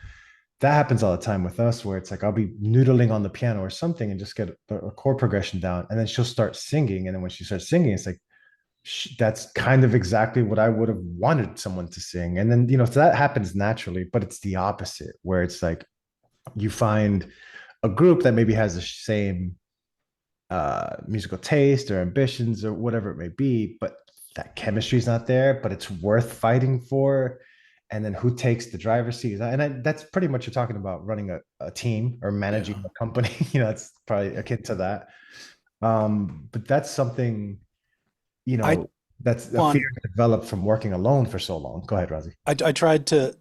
That happens all the time with us, where it's like I'll be noodling on the piano or something and just get a chord progression down, and then she'll start singing. And then when she starts singing, it's like that's kind of exactly what I would have wanted someone to sing. And then so that happens naturally, but it's the opposite, where it's like you find a group that maybe has the same musical taste or ambitions or whatever it may be, but that chemistry is not there, but it's worth fighting for. And then who takes the driver's seat? And that's pretty much, you're talking about running a team or managing a company. It's probably akin to that. But that's something, that's a fear developed from working alone for so long. Go ahead, Razi. I tried to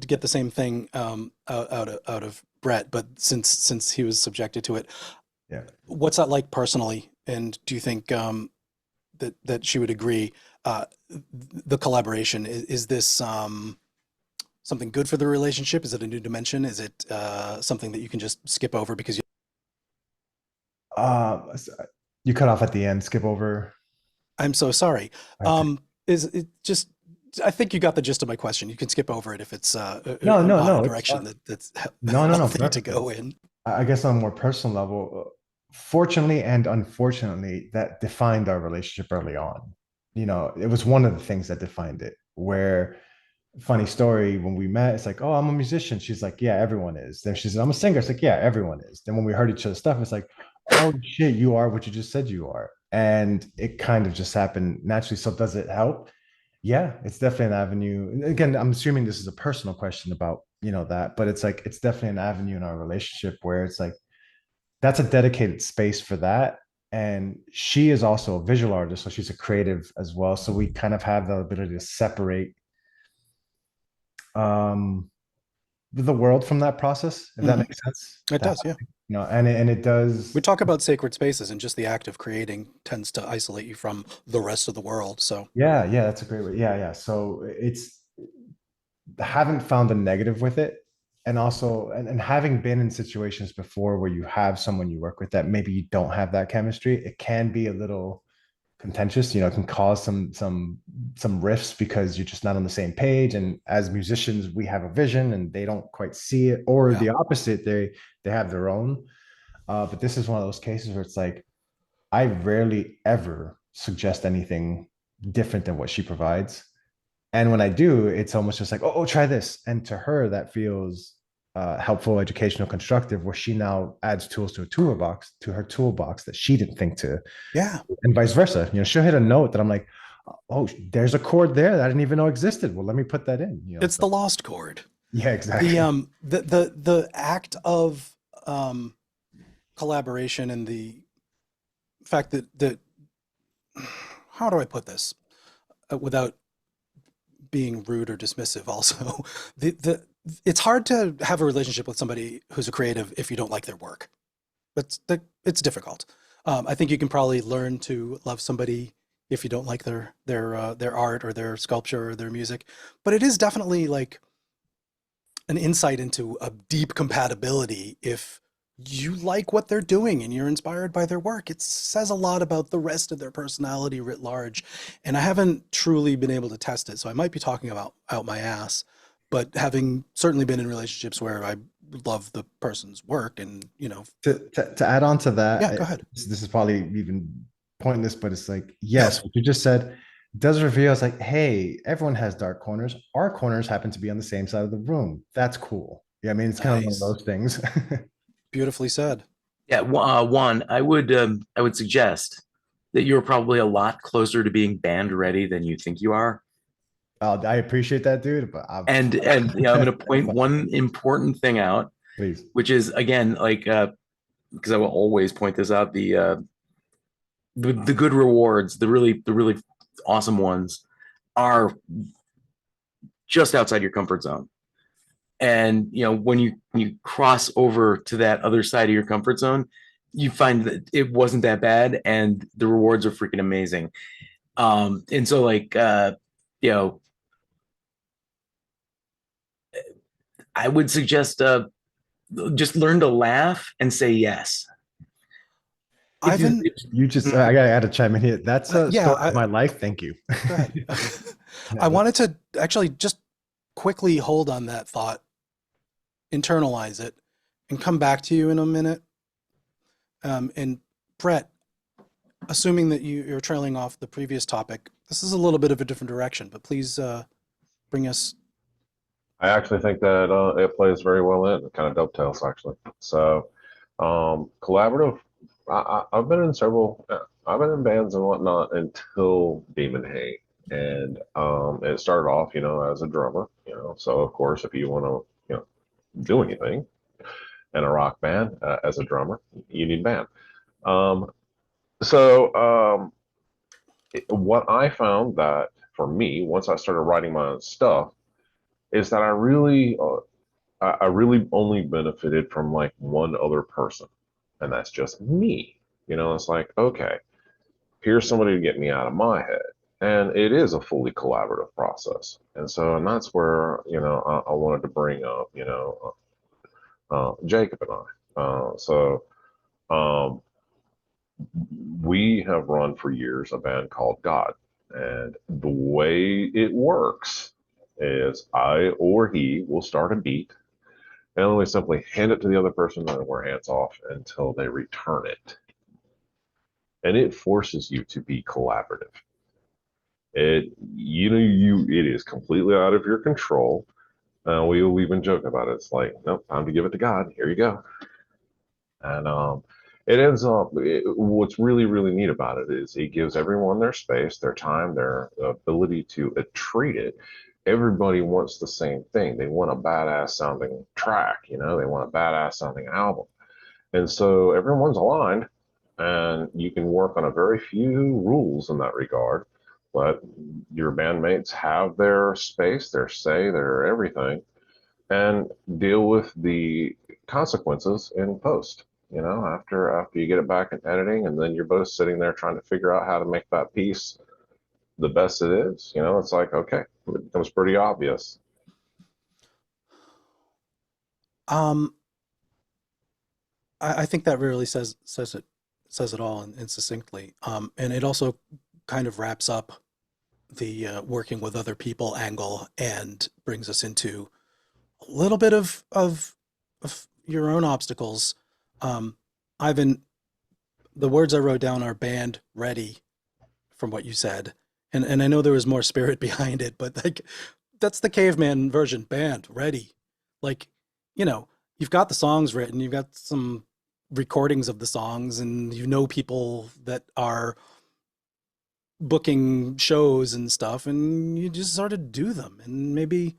get the same thing out of Brett, but since he was subjected to it, yeah. What's that like personally? And do you think that she would agree? The collaboration, is this something good for the relationship? Is it a new dimension? Is it something that you can just skip over because you cut off at the end? Skip over. I'm so sorry. Is it just? I think you got the gist of my question. You can skip over it if it's no direction that's no healthy to go in. I guess on a more personal level, fortunately and unfortunately, that defined our relationship early on. It was one of the things that defined it, where funny story, when we met, it's like, oh, I'm a musician. She's like, yeah, everyone is. Then she says, I'm a singer. It's like, yeah, everyone is. Then when we heard each other's stuff, it's like, oh shit, you are what you just said you are. And it kind of just happened naturally. So does it help? Yeah, it's definitely an avenue. And again, I'm assuming this is a personal question about, that, but it's like, it's definitely an avenue in our relationship where it's like, that's a dedicated space for that. And she is also a visual artist, so she's a creative as well. So we kind of have the ability to separate um the world from that process, if that Mhm. makes sense. It does, yeah. And it does. We talk about sacred spaces, and just the act of creating tends to isolate you from the rest of the world. So Yeah, that's a great way. Yeah. So it's, haven't found a negative with it. And also, and having been in situations before where you have someone you work with that maybe you don't have that chemistry, it can be a little contentious. It can cause some rifts because you're just not on the same page. And as musicians, we have a vision and they don't quite see it, or Yeah. the opposite, they have their own. But this is one of those cases where it's like, I rarely ever suggest anything different than what she provides. And when I do, it's almost just like, oh, try this. And to her, that feels helpful, educational, constructive, where she now adds tools to her toolbox that she didn't think to, yeah, and vice versa. She'll hit a note that I'm like, oh, there's a chord there that I didn't even know existed. Well, let me put that in. it's So, the lost chord. yeah, exactly. The act of collaboration and the fact that how do I put this without being rude or dismissive? Also, the it's hard to have a relationship with somebody who's a creative if you don't like their work. It's difficult. I think you can probably learn to love somebody if you don't like their art or their sculpture or their music, but it is definitely like an insight into a deep compatibility if you like what they're doing and you're inspired by their work. It says a lot about the rest of their personality writ large. And I haven't truly been able to test it, so I might be talking about out my ass, but having certainly been in relationships where I love the person's work and, To add on to that, yeah, go ahead. this is probably even pointless, but it's like, yes, what you just said does reveal, it's like, hey, everyone has dark corners. Our corners happen to be on the same side of the room. That's cool. Yeah, I mean, it's kind of one of Nice. those things. Beautifully said. Yeah, Juan, I would suggest that you're probably a lot closer to being band ready than you think you are. I appreciate that, dude, but And I'm going to point one important thing out, please. which is again like because I will always point this out, the good rewards, the really awesome ones are just outside your comfort zone. And when you cross over to that other side of your comfort zone, you find that it wasn't that bad and the rewards are freaking amazing. And so like I would suggest just learn to laugh and say yes. Ivan, You just, I gotta chime in here. That's a yeah, story of my life. Thank you. go ahead. I wanted to actually just quickly hold on that thought, internalize it, and come back to you in a minute. And Brett, assuming that you're trailing off the previous topic, this is a little bit of a different direction, but please bring us. I actually think that it plays very well in. It kind of dovetails actually. So collaborative. I've been in several. I've been in bands and whatnot until Demon Hate, and it started off, as a drummer. So of course, if you want to, do anything in a rock band as a drummer, you need a band. What I found that for me, once I started writing my own stuff, is that I really only benefited from like one other person, and that's just me. It's like, okay, here's somebody to get me out of my head. And it is a fully collaborative process. And that's where, I wanted to bring up, Jacob and I. We have run for years a band called God. And the way it works is I or he will start a beat and then we simply hand it to the other person and we're hands off until they return it. And it forces you to be collaborative. It is completely out of your control. We've even joking about it. It's like, nope, time to give it to God. Here you go. And it ends up, what's really, really neat about it is it gives everyone their space, their time, their ability to treat it. Everybody wants the same thing. They want a badass sounding track, they want a badass sounding album. And so everyone's aligned, and you can work on a very few rules in that regard. But your bandmates have their space, their say, their everything, and deal with the consequences in post. After you get it back in editing, and then you're both sitting there trying to figure out how to make that piece the best it is. It's like, okay, it becomes pretty obvious. I think that really says it all and succinctly. And it also kind of wraps up the working with other people angle and brings us into a little bit of your own obstacles. Ivan, the words I wrote down are band ready from what you said. And I know there was more spirit behind it, but like that's the caveman version, band ready. Like, you've got the songs written, you've got some recordings of the songs, and people that are booking shows and stuff, and you just sort of do them. And maybe,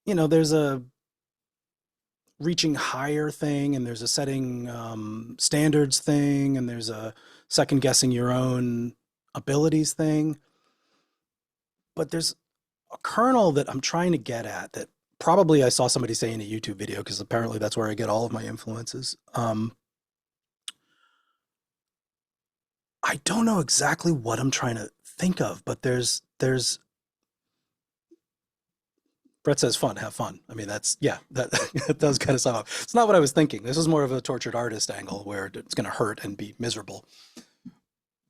there's a reaching higher thing, and there's a setting standards thing, and there's a second guessing your own abilities thing. But there's a kernel that I'm trying to get at that probably I saw somebody say in a YouTube video, because apparently that's where I get all of my influences. I don't know exactly what I'm trying to think of, but there's Brett says fun, have fun. I mean, that does kind of sum up. It's not what I was thinking. This is more of a tortured artist angle where it's going to hurt and be miserable.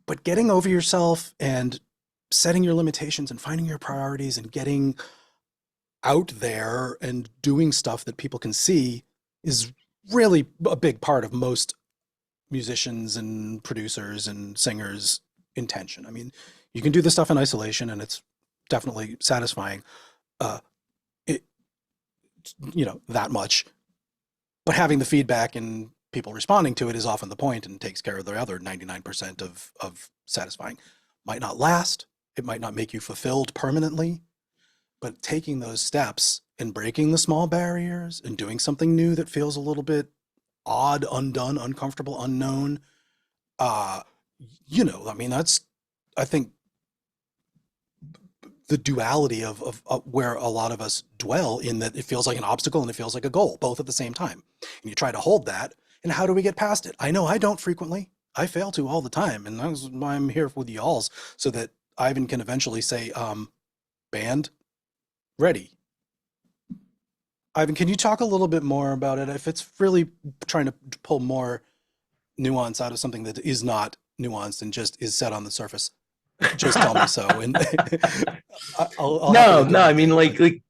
But getting over yourself and setting your limitations and finding your priorities and getting out there and doing stuff that people can see is really a big part of most musicians and producers and singers' intention. I mean, you can do this stuff in isolation and it's definitely satisfying. That much, but having the feedback and people responding to it is often the point and takes care of the other 99% of satisfying. Might not last, it might not make you fulfilled permanently, but taking those steps and breaking the small barriers and doing something new that feels a little bit odd, undone, uncomfortable, unknown, I mean, that's, I think, the duality of where a lot of us dwell, in that it feels like an obstacle and it feels like a goal, both at the same time. And you try to hold that, and how do we get past it? I know I don't frequently. I fail to all the time, and that's why I'm here with y'all's, so that Ivan can eventually say, band, ready. Ivan, can you talk a little bit more about it? If it's really trying to pull more nuance out of something that is not nuanced and just is set on the surface, just tell me so. And I'll no, I mean, like you're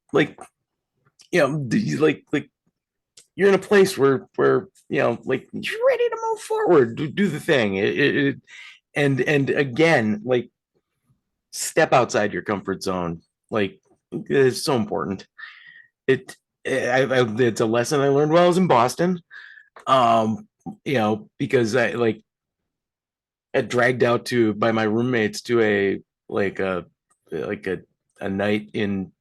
in a place where like you're ready to move forward, do the thing. And again, like, step outside your comfort zone. Like, it's so important. It's a lesson I learned while I was in Boston. Because I dragged out by my roommates to a night in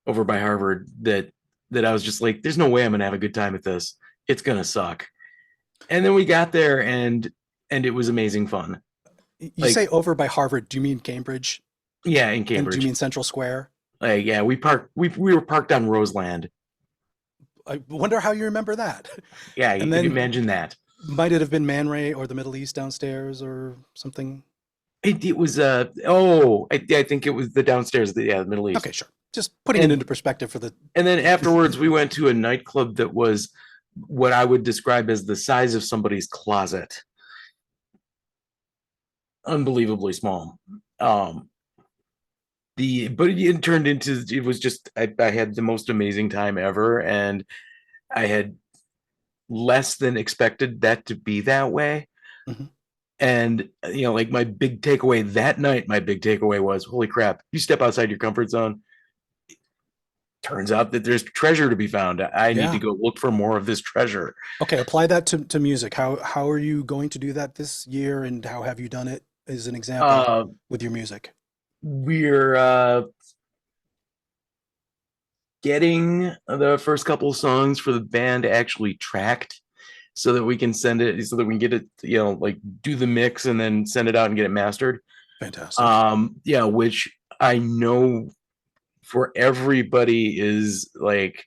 over by Harvard that I was just like, there's no way I'm gonna have a good time at this. It's gonna suck. And then we got there, and it was amazing fun. You say over by Harvard, do you mean Cambridge? Yeah, in Cambridge. And do you mean Central Square? Yeah, we were parked on Roseland. I wonder how you remember that. Yeah, you can imagine that. Might it have been Man Ray or the Middle East downstairs or something? It was I think it was the downstairs, the Middle East. Okay, sure. Just putting it into perspective for the. And then afterwards, we went to a nightclub that was what I would describe as the size of somebody's closet. Unbelievably small. But it turned into, it was just, I had the most amazing time ever, and I had less than expected that to be that way. Mm-hmm. And like my big takeaway that night, my big takeaway was, holy crap, you step outside your comfort zone, turns out that there's treasure to be found. I need to go look for more of this treasure. Okay, apply that to music. How are you going to do that this year, and how have you done it as an example with your music? We're getting the first couple of songs for the band actually tracked so that we can send it, so that we can get it, like do the mix and then send it out and get it mastered. Fantastic. Yeah, which I know for everybody is like,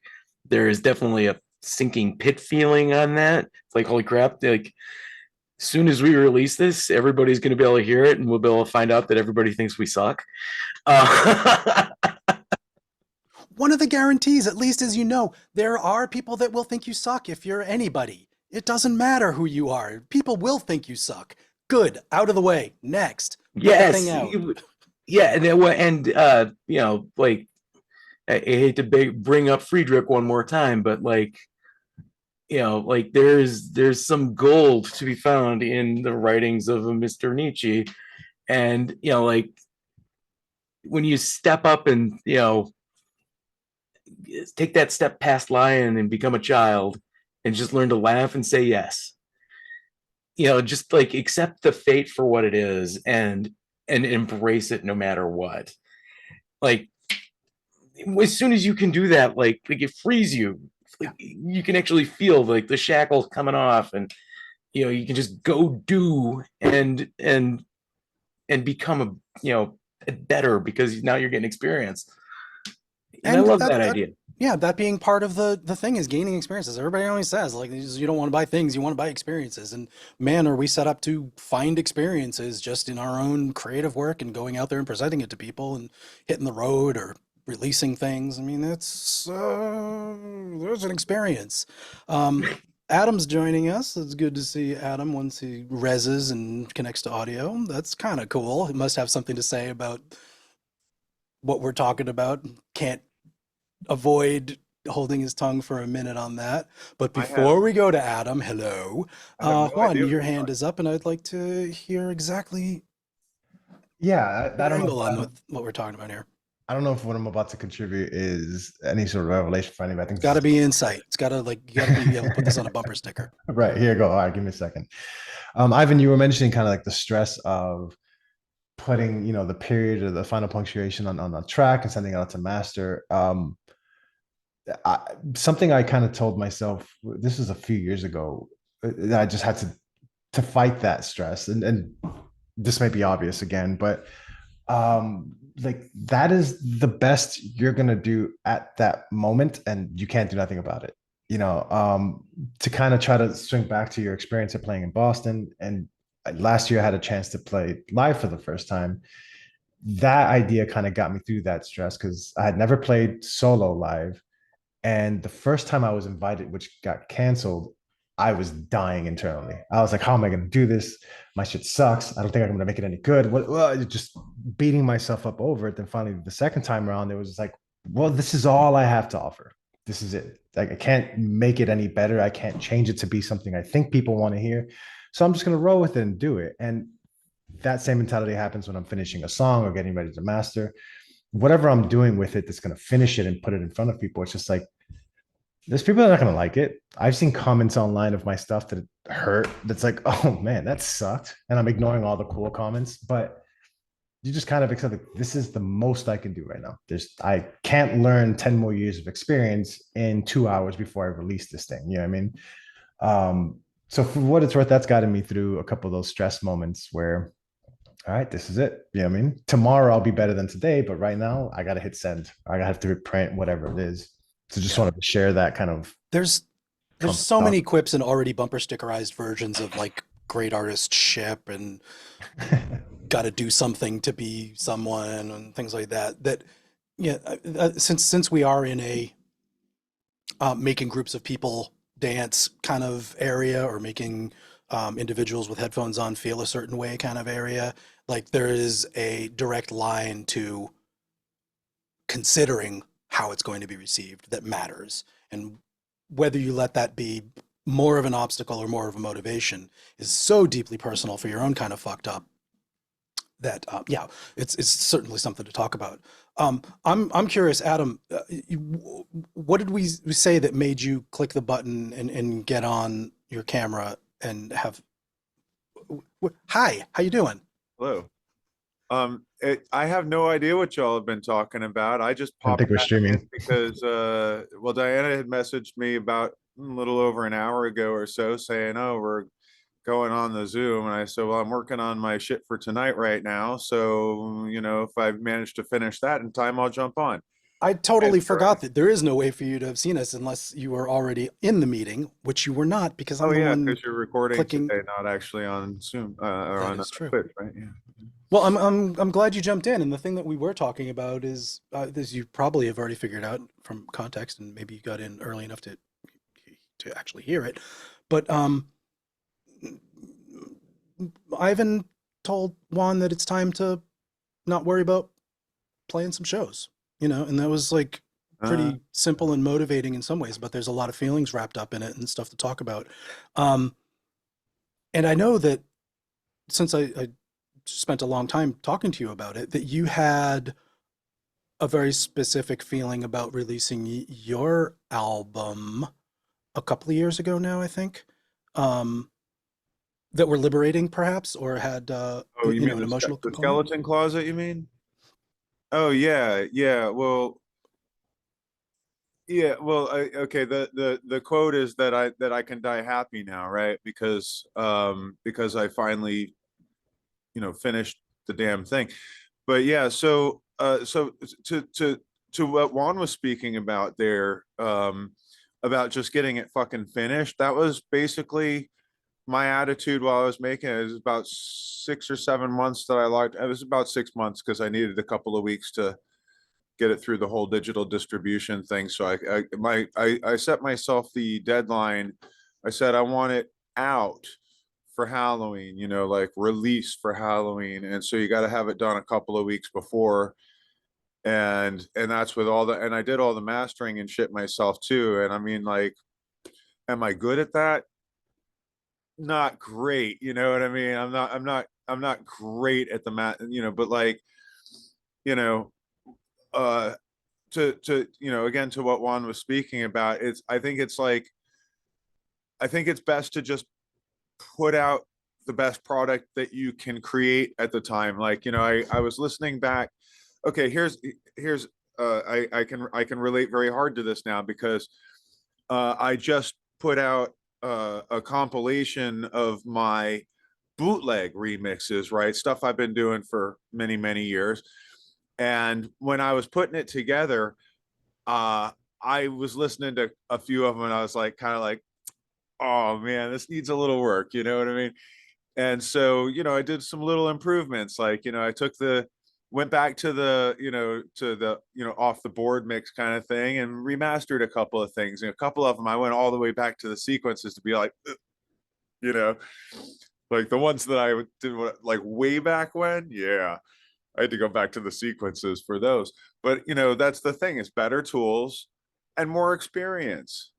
there is definitely a sinking pit feeling on that. It's like, holy crap, like as soon as we release this, everybody's going to be able to hear it, and we'll be able to find out that everybody thinks we suck. One of the guarantees, at least as you know, there are people that will think you suck if you're anybody. It doesn't matter who you are. People will think you suck. Good. Out of the way. Next. Yes. Yeah. And like, I hate to bring up Friedrich one more time, but like, like there's some gold to be found in the writings of a Mr. Nietzsche. And, like when you step up and, take that step past lion and become a child and just learn to laugh and say yes, just like accept the fate for what it is and embrace it no matter what. Like as soon as you can do that, like it frees you. Like, you can actually feel like the shackles coming off, and you can just go do and become a better, because now you're getting experience. And I love that idea. Yeah, that being part of the thing is gaining experiences. Everybody always says, like, you don't want to buy things, you want to buy experiences. And man, are we set up to find experiences just in our own creative work and going out there and presenting it to people and hitting the road or releasing things. I mean, there's an experience. Adam's joining us. It's good to see Adam once he reses and connects to audio. That's kind of cool. He must have something to say about what we're talking about. Can't avoid holding his tongue for a minute on that. But before we go to Adam, hello. Juan, your hand is up, and I'd like to hear exactly I don't angle know on what we're talking about here. I don't know if what I'm about to contribute is any sort of revelation for anybody. I think It's got to be insight. It's got to you got to be able to put this on a bumper sticker. Right, here you go. All right, give me a second. Ivan, you were mentioning kind of like the stress of putting, the period or the final punctuation on the track and sending it out to master. Something I kind of told myself, this was a few years ago, that I just had to fight that stress. And this may be obvious again, but like that is the best you're gonna do at that moment, and you can't do nothing about it. To kind of try to swing back to your experience of playing in Boston, and last year I had a chance to play live for the first time. That idea kind of got me through that stress, because I had never played solo live. And the first time I was invited, which got canceled, I was dying internally. I was like, how am I going to do this? My shit sucks. I don't think I'm going to make it any good. Just beating myself up over it. Then finally, the second time around, it was just like, well, this is all I have to offer. This is it. Like, I can't make it any better. I can't change it to be something I think people want to hear. So I'm just going to roll with it and do it. And that same mentality happens when I'm finishing a song or getting ready to master. Whatever I'm doing with it that's going to finish it and put it in front of people, it's just like, there's people that are not going to like it. I've seen comments online of my stuff that hurt. That's like, oh man, that sucked. And I'm ignoring all the cool comments, but you just kind of accept that this is the most I can do right now. I can't learn 10 more years of experience in 2 hours before I release this thing. You know what I mean? So for what it's worth, that's gotten me through a couple of those stress moments where, all right, this is it. You know what I mean? Tomorrow I'll be better than today, but right now I got to hit send. I have to hit print, whatever it is. So just wanted to share that kind of. There's so many quips and already bumper stickerized versions of like great artist ship and got to do something to be someone and things like that. That since we are in a making groups of people dance kind of area, or making individuals with headphones on feel a certain way kind of area, like there is a direct line to considering how it's going to be received that matters. And whether you let that be more of an obstacle or more of a motivation is so deeply personal for your own kind of fucked up that yeah, it's certainly something to talk about. I'm curious, Adam, what did we say that made you click the button and get on your camera and have? Hi, how you doing? Hello. I have no idea what y'all have been talking about. I just I don't popped think we're back in streaming. because well, Diana had messaged me about a little over an hour ago or so saying, "Oh, we're going on the Zoom." And I said, "Well, I'm working on my shit for tonight right now. So, you know, if I manage to finish that in time, I'll jump on." I totally And forgot that there is no way for you to have seen us unless you were already in the meeting, which you were not because I'm oh the yeah, one because you're recording clicking. today, not actually on Zoom or That on is true. Twitch, right? Yeah. Well, I'm glad you jumped in, and the thing that we were talking about is as you probably have already figured out from context, and maybe you got in early enough to actually hear it. But Ivan told Juan that it's time to not worry about playing some shows, you know, and that was like pretty simple and motivating in some ways, but there's a lot of feelings wrapped up in it and stuff to talk about. And I know that since I spent a long time talking to you about it, that you had a very specific feeling about releasing your album a couple of years ago now, I think, that were liberating perhaps, or had, Oh, you you mean know, an emotional the component. skeleton closet, you mean? Oh yeah, yeah. Well, yeah, well, okay. The quote is that I can die happy now, right? Because I finally, you know, finished the damn thing. But yeah, so so to what Juan was speaking about there, about just getting it fucking finished. That was basically my attitude while I was making it. It was about 6 or 7 months that I logged. It was about 6 months because I needed a couple of weeks to get it through the whole digital distribution thing. So I set myself the deadline. I said I want it out for Halloween, you know, like release for Halloween. And so you got to have it done a couple of weeks before. And that's with all the, and I did all the mastering and shit myself too. And I mean, like, am I good at that? Not great, you know what I mean? I'm not great at the mat, you know, but like, you know, uh to you know, again, to what Juan was speaking about, it's I think it's like, I think it's best to just put out the best product that you can create at the time. Like, you know, I was listening back. Okay, here's I can relate very hard to this now because I just put out a compilation of my bootleg remixes, right? Stuff I've been doing for many years. And when I was putting it together, I was listening to a few of them and I was like, kind of like, oh man, this needs a little work, you know what I mean? And so, you know, I did some little improvements. Like, you know, I took went back to the, you know, off the board mix kind of thing and remastered a couple of things. And a couple of them, I went all the way back to the sequences to be like, you know, like the ones that I did like way back when. Yeah. I had to go back to the sequences for those. But, you know, that's the thing, is better tools and more experience.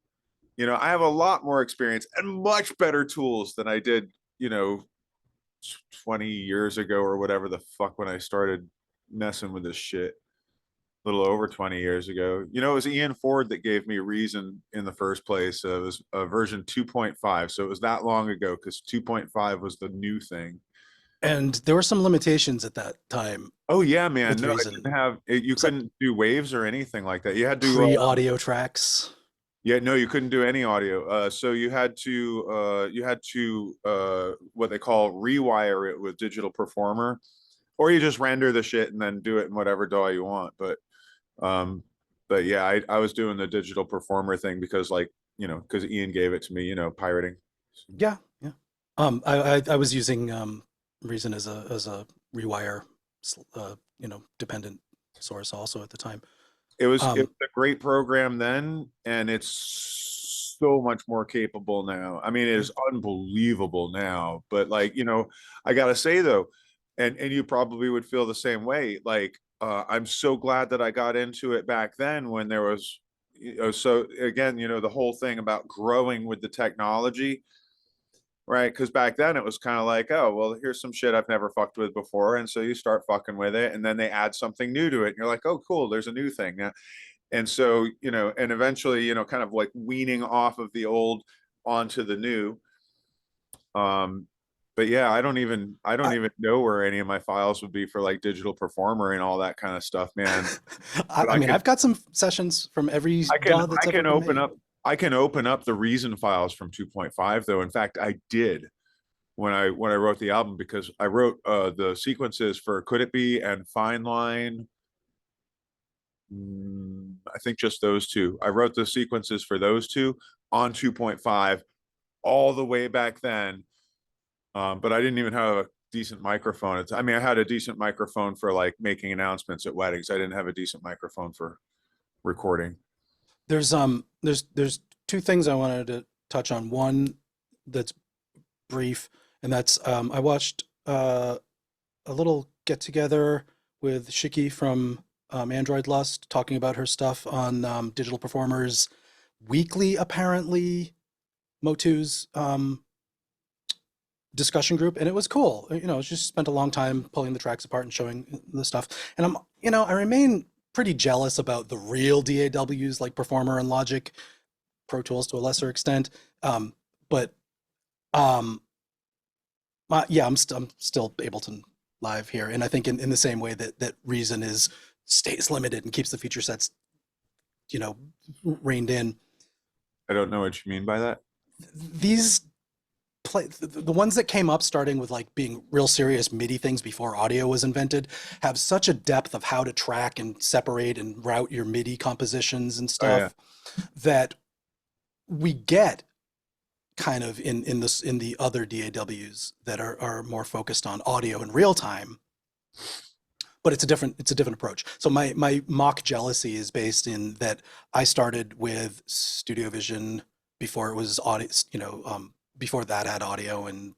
You know, I have a lot more experience and much better tools than I did, you know, 20 years ago or whatever the fuck when I started messing with this shit. A little over 20 years ago. You know, it was Ian Ford that gave me Reason in the first place. It was version 2.5. So it was that long ago because 2.5 was the new thing. And there were some limitations at that time. Oh yeah, man. With No, Reason. it didn't have it, you couldn't do waves or anything like that. You had to pre-audio tracks. Yeah, no, you couldn't do any audio. So you had to what they call rewire it with Digital Performer, or you just render the shit and then do it in whatever DAW you want. But yeah, I was doing the Digital Performer thing because, like, you know, because Ian gave it to me, you know, pirating. Yeah, yeah. I was using Reason as a rewire, you know, dependent source also at the time. It was a great program then, and it's so much more capable now. I mean, it is unbelievable now. But, like, you know, I gotta say though, and you probably would feel the same way. Like, I'm so glad that I got into it back then when there was, so again, the whole thing about growing with the technology, right? Because back then it was kind of like, oh, well, here's some shit I've never fucked with before. And so you start fucking with it, and then they add something new to it. And you're like, oh, cool, there's a new thing now. And so, and eventually, kind of like weaning off of the old onto the new. But yeah, I don't even know where any of my files would be for like Digital Performer and all that kind of stuff, man. I mean, I've got some sessions from every I DAW that's ever been open made. up. I can open up the Reason files from 2.5 though. In fact, I did when I wrote the album, because I wrote the sequences for Could It Be and Fine Line. I think just those two. I wrote the sequences for those two on 2.5 all the way back then. But I didn't even have a decent microphone. I mean, I had a decent microphone for like making announcements at weddings. I didn't have a decent microphone for recording. There's two things I wanted to touch on. One that's brief, and that's I watched a little get together with Shiki from Android Lust talking about her stuff on Digital Performers Weekly, apparently, Motu's discussion group, and it was cool. Just spent a long time pulling the tracks apart and showing the stuff. And I remain pretty jealous about the real DAWs like Performer and Logic, Pro Tools to a lesser extent. But yeah, I'm still Ableton Live here, and I think in the same way that Reason stays limited and keeps the feature sets, reined in. I don't know what you mean by that. These the ones that came up starting with like being real serious MIDI things before audio was invented have such a depth of how to track and separate and route your MIDI compositions and stuff that we get kind of in the other DAWs that are more focused on audio in real time. But it's a different approach. So my mock jealousy is based in that I started with Studio Vision before it was audio, before that had audio, and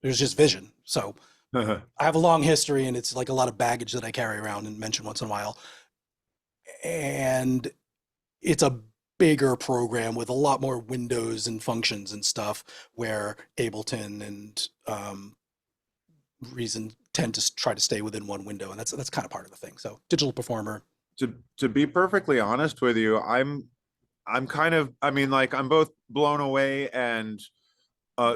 it was just Vision. So I have a long history, and it's like a lot of baggage that I carry around and mention once in a while. And it's a bigger program with a lot more windows and functions and stuff, where Ableton and Reason tend to try to stay within one window, and that's kind of part of the thing. So Digital Performer. To be perfectly honest with you, I'm kind of, I'm both blown away and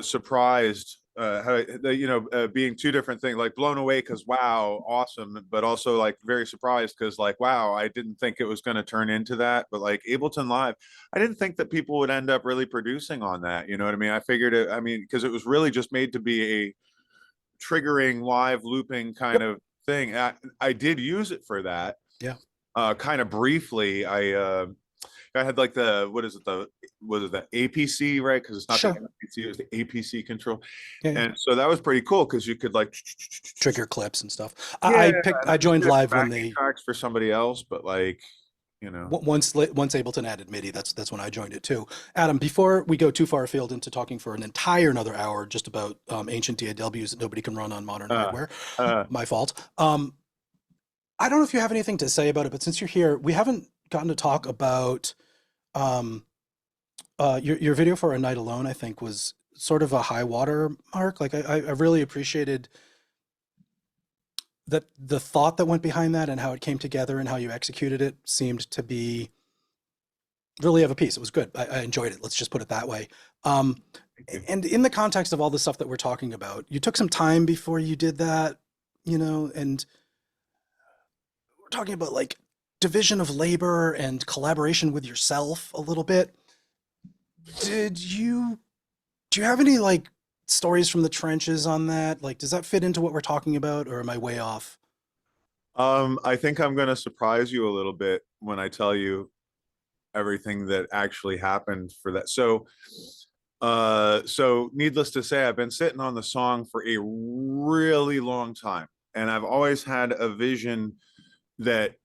surprised, being two different things. Like blown away because wow, awesome, but also like very surprised because like wow, I didn't think it was going to turn into that. But like Ableton Live, I didn't think that people would end up really producing on that. You know what I mean? I figured it. Because it was really just made to be a triggering live looping kind of thing. I did use it for that. Yeah. Kind of briefly. I had like the APC, right? Because it's not Sure. the APC, it was the APC control. Yeah. And so that was pretty cool because you could like trigger clips and stuff. Yeah, I joined Live when backing they tracks for somebody else, but like, once Ableton added MIDI, that's when I joined it too. Adam, before we go too far afield into talking for an entire another hour just about ancient DAWs that nobody can run on modern hardware, my fault. I don't know if you have anything to say about it, but since you're here, we haven't gotten to talk about your video for A Night Alone. I think was sort of a high water mark. Like I really appreciated that the thought that went behind that and how it came together and how you executed it seemed to be really of a piece. It was good. I enjoyed it. Let's just put it that way. And in the context of all the stuff that we're talking about, you took some time before you did that, and we're talking about like division of labor and collaboration with yourself a little bit. Do you have any like stories from the trenches on that? Like, does that fit into what we're talking about, or am I way off? I think I'm going to surprise you a little bit when I tell you everything that actually happened for that. So needless to say, I've been sitting on the song for a really long time, and I've always had a vision that,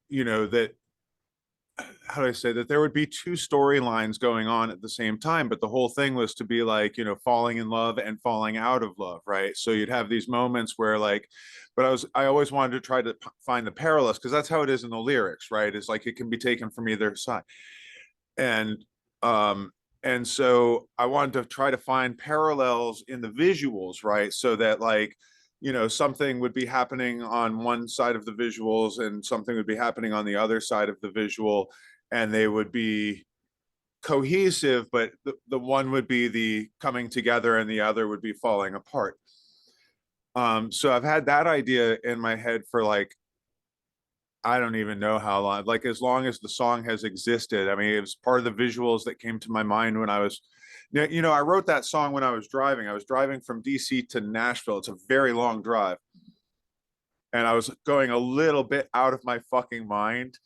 how do I say that there would be two storylines going on at the same time, but the whole thing was to be like, falling in love and falling out of love, right? So you'd have these moments where like, but I always wanted to try to find the parallels, because that's how it is in the lyrics, right? It's like it can be taken from either side. and and so I wanted to try to find parallels in the visuals, right? So that like, you know, something would be happening on one side of the visuals and something would be happening on the other side of the visual, and they would be cohesive, but the one would be the coming together and the other would be falling apart. So I've had that idea in my head for like, I don't even know how long, like as long as the song has existed. I mean, it was part of the visuals that came to my mind when I was, you know, I wrote that song when I was driving. I was driving from DC to Nashville. It's a very long drive. And I was going a little bit out of my fucking mind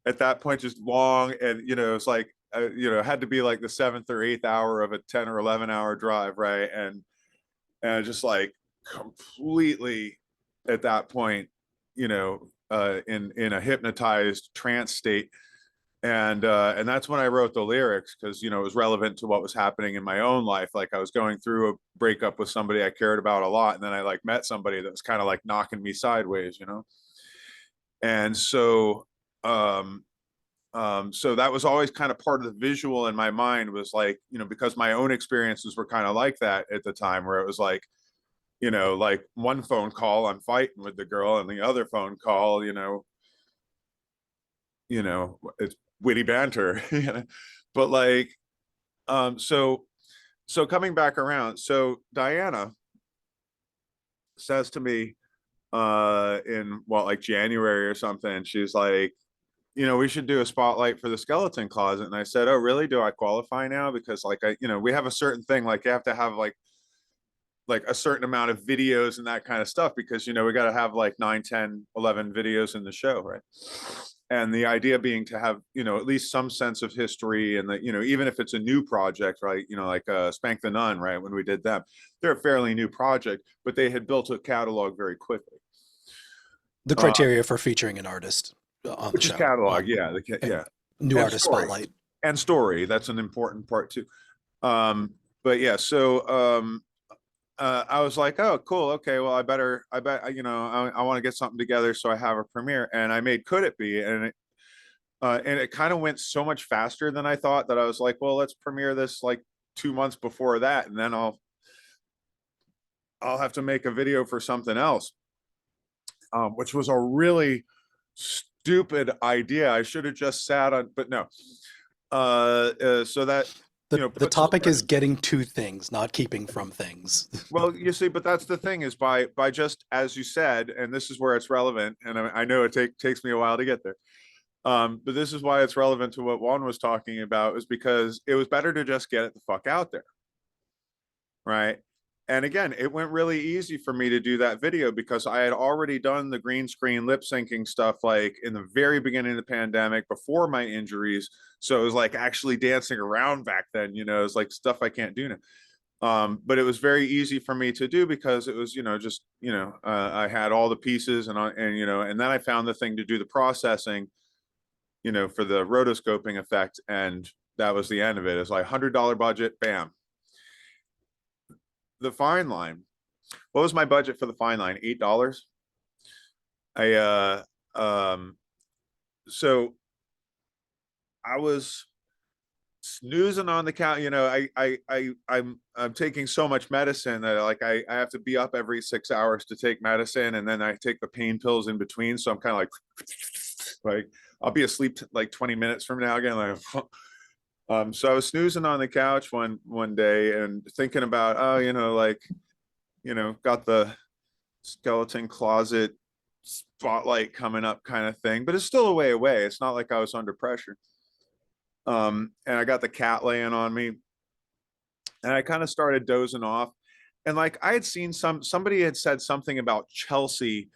at that point, just long. And, you know, it's like, you know, it had to be like the 7th or 8th hour of a 10 or 11-hour drive. Right. And just like completely at that point, you know, in a hypnotized trance state. And that's when I wrote the lyrics, because, you know, it was relevant to what was happening in my own life. Like I was going through a breakup with somebody I cared about a lot. And then I like met somebody that was kind of like knocking me sideways, you know? And so, so that was always kind of part of the visual in my mind, was like, you know, because my own experiences were kind of like that at the time, where it was like, you know, like one phone call, I'm fighting with the girl, and the other phone call, you know, it's witty banter, you know, but like, so coming back around, so Diana says to me, in what, like January or something, she's like, you know, we should do a spotlight for the skeleton closet. And I said, oh, really? Do I qualify now? Because like, you know, we have a certain thing, like you have to have like a certain amount of videos and that kind of stuff, because, you know, we got to have like 9, 10, 11 videos in the show, right? And the idea being to have, you know, at least some sense of history, and that, you know, even if it's a new project, right, you know, like Spank the Nun, right, when we did them, they're a fairly new project, but they had built a catalog very quickly. The criteria for featuring an artist on Which the is show. catalog, yeah, yeah. New And artist story. spotlight. And story, that's an important part too. But yeah, so I was like, oh, cool, okay, well, I bet, you know, I want to get something together so I have a premiere. And I made Could It Be, and it kind of went so much faster than I thought, that I was like, well, let's premiere this like 2 months before that, and then I'll have to make a video for something else, which was a really stupid idea. I should have just sat on, but no. So that, you know, The topic is getting to things, not keeping from things. well, you see, but that's the thing, is by just, as you said, and this is where it's relevant, and I know it takes me a while to get there, but this is why it's relevant to what Juan was talking about, is because it was better to just get it the fuck out there, right? And again, it went really easy for me to do that video, because I had already done the green screen lip syncing stuff like in the very beginning of the pandemic, before my injuries. So it was like actually dancing around back then, you know, it's like stuff I can't do now. But it was very easy for me to do, because it was, you know, just, you know, I had all the pieces, and you know, and then I found the thing to do the processing, you know, for the rotoscoping effect, and that was the end of it. It's like $100 budget, bam. The fine line. What was my budget for the fine line? $8. So I was snoozing on the couch. You know, I'm taking so much medicine that like I have to be up every 6 hours to take medicine, and then I take the pain pills in between. So I'm kind of like I'll be asleep like 20 minutes from now again. Like, so I was snoozing on the couch one day and thinking about, oh, you know, like, you know, got the skeleton closet spotlight coming up kind of thing, but it's still a way away. It's not like I was under pressure. And I got the cat laying on me, and I kind of started dozing off. And like I had seen somebody had said something about Chelsea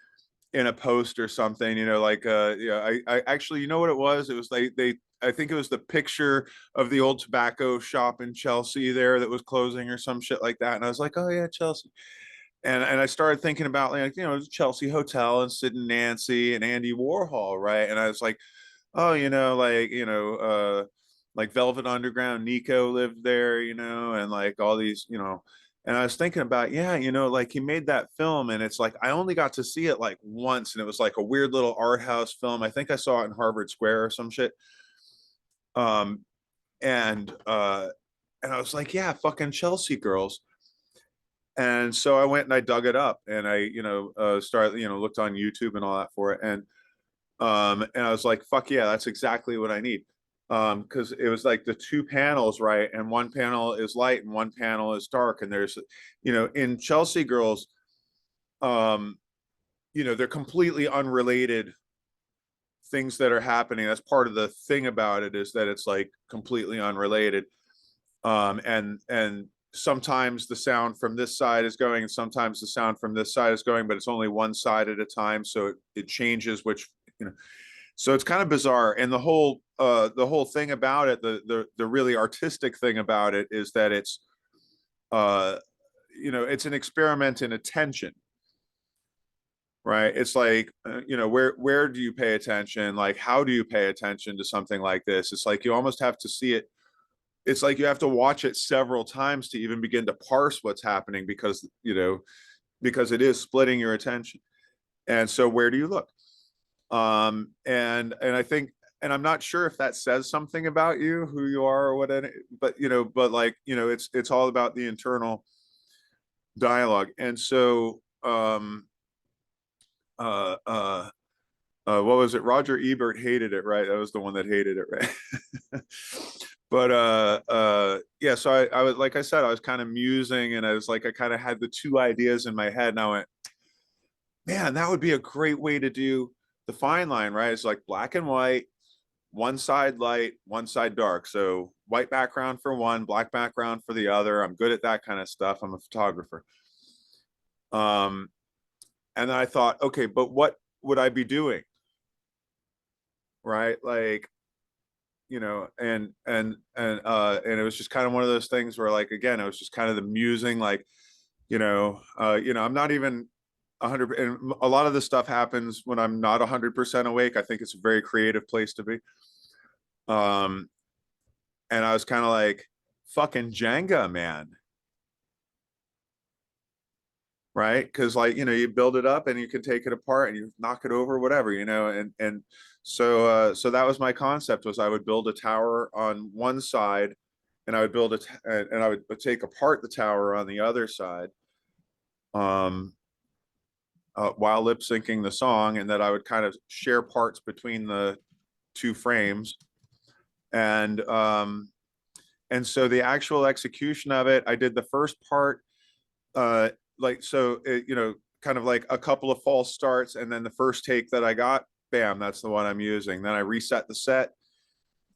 in a post or something, you know, like yeah, I actually, you know what it was? It was I think it was the picture of the old tobacco shop in Chelsea there that was closing or some shit like that. And I was like, oh yeah, Chelsea. And I started thinking about, like, you know, Chelsea Hotel and Sid and Nancy and Andy Warhol, right? And I was like, oh, you know, like, you know, like Velvet Underground, Nico lived there, you know, and like all these, you know. And I was thinking about, yeah, you know, like he made that film, and it's like I only got to see it like once, and it was like a weird little art house film. I think I saw it in Harvard Square or some shit. and I was like, yeah, fucking Chelsea Girls. And so I went and I dug it up, and I, started, looked on YouTube and all that for it. And I was like, fuck yeah, that's exactly what I need. Because it was like the two panels, right? And one panel is light and one panel is dark. And there's, in Chelsea Girls, they're completely unrelated things that are happening. That's part of the thing about it, is that it's like completely unrelated. And sometimes the sound from this side is going, and sometimes the sound from this side is going, but it's only one side at a time. So it changes which, so it's kind of bizarre. And the whole thing about it, the really artistic thing about it, is that it's, it's an experiment in attention, right? It's like, where do you pay attention? Like, how do you pay attention to something like this? It's like, you almost have to see it. It's like you have to watch it several times to even begin to parse what's happening, because it is splitting your attention. And so where do you look? And I think, and I'm not sure if that says something about you, who you are or what, but like, it's all about the internal dialogue. And so, what was it? Roger Ebert hated it, right? That was the one that hated it, right? But yeah, so I was, like I said, I was kind of musing, and I was like, I kind of had the two ideas in my head, and I went, man, that would be a great way to do the fine line, right? It's like black and white, one side light, one side dark. So white background for one, black background for the other. I'm good at that kind of stuff. I'm a photographer. And then I thought, okay, but what would I be doing? Right? Like, and it was just kind of one of those things where, like, again, it was just kind of the musing, like, I'm not even 100, and a lot of this stuff happens when I'm not 100% awake. I think it's a very creative place to be. And I was kind of like, fucking Jenga, man. Right? Because, like, you build it up and you can take it apart and you knock it over, whatever, and so that was my concept, was I would build a tower on one side, and I would build and I would take apart the tower on the other side, while lip syncing the song, and that I would kind of share parts between the two frames. And so the actual execution of it, I did the first part, like, so it, kind of like a couple of false starts, and then the first take that I got, bam, that's the one I'm using. Then I reset the set,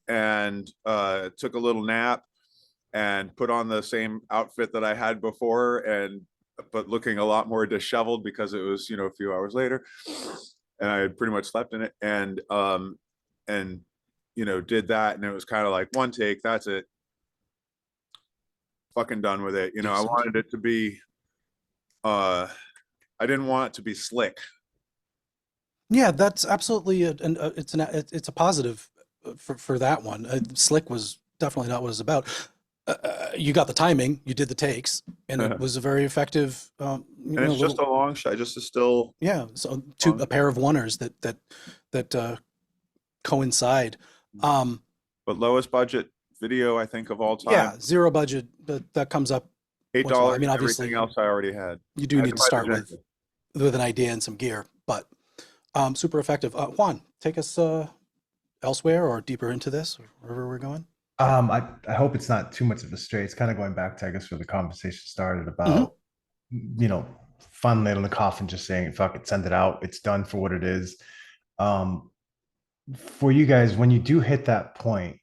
and took a little nap, and put on the same outfit that I had before, but looking a lot more disheveled, because it was, a few hours later, and I had pretty much slept in it, and did that, and it was kind of like, one take, that's it, fucking done with it. I wanted it to be, I didn't want it to be slick. Yeah, that's absolutely it's a positive for that one. Slick was definitely not what it's about. You got the timing, you did the takes, and it was a very effective. And it's just a long shot, just a still. Yeah, so a pair of oneers that coincide. But lowest budget video, I think, of all time. Yeah, zero budget, but that comes up. $8. I mean, obviously, everything else I already had. You do need to start with an idea and some gear, but super effective. Juan, take us elsewhere or deeper into this, or wherever we're going. I hope it's not too much of a stray. It's kind of going back to, I guess, where the conversation started about, fun nail in the coffin, just saying, fuck it, send it out. It's done for what it is. For you guys, when you do hit that point,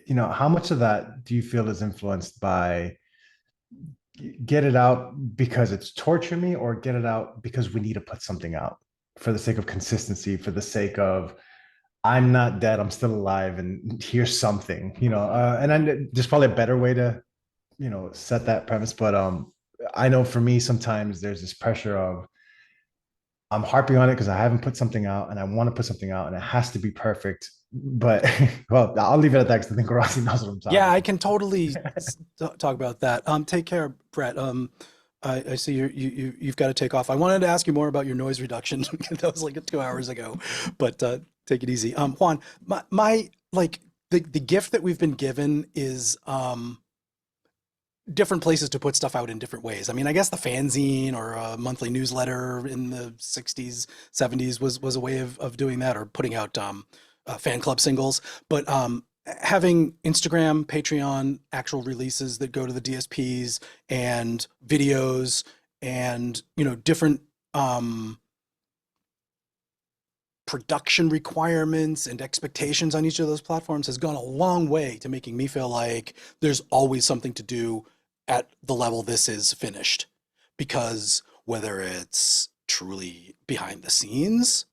how much of that do you feel is influenced by get it out because it's torturing me, or get it out because we need to put something out for the sake of consistency, for the sake of, I'm not dead, I'm still alive, and here's something, and then there's probably a better way to, set that premise. But I know for me, sometimes there's this pressure of, I'm harping on it because I haven't put something out, and I want to put something out, and it has to be perfect. But well, I'll leave it at that, because I think Raziel knows what I'm talking about. I can totally talk about that. Take care, Brett. I see you've got to take off. I wanted to ask you more about your noise reduction. That was like 2 hours ago, but take it easy. Juan, my like the gift that we've been given is different places to put stuff out in different ways. I mean, I guess the fanzine or a monthly newsletter in the 60s, 70s was a way of doing that, or putting out fan club singles. But having Instagram, Patreon, actual releases that go to the DSPs, and videos, and different production requirements and expectations on each of those platforms has gone a long way to making me feel like there's always something to do at the level this is finished. Because whether it's truly behind the scenes,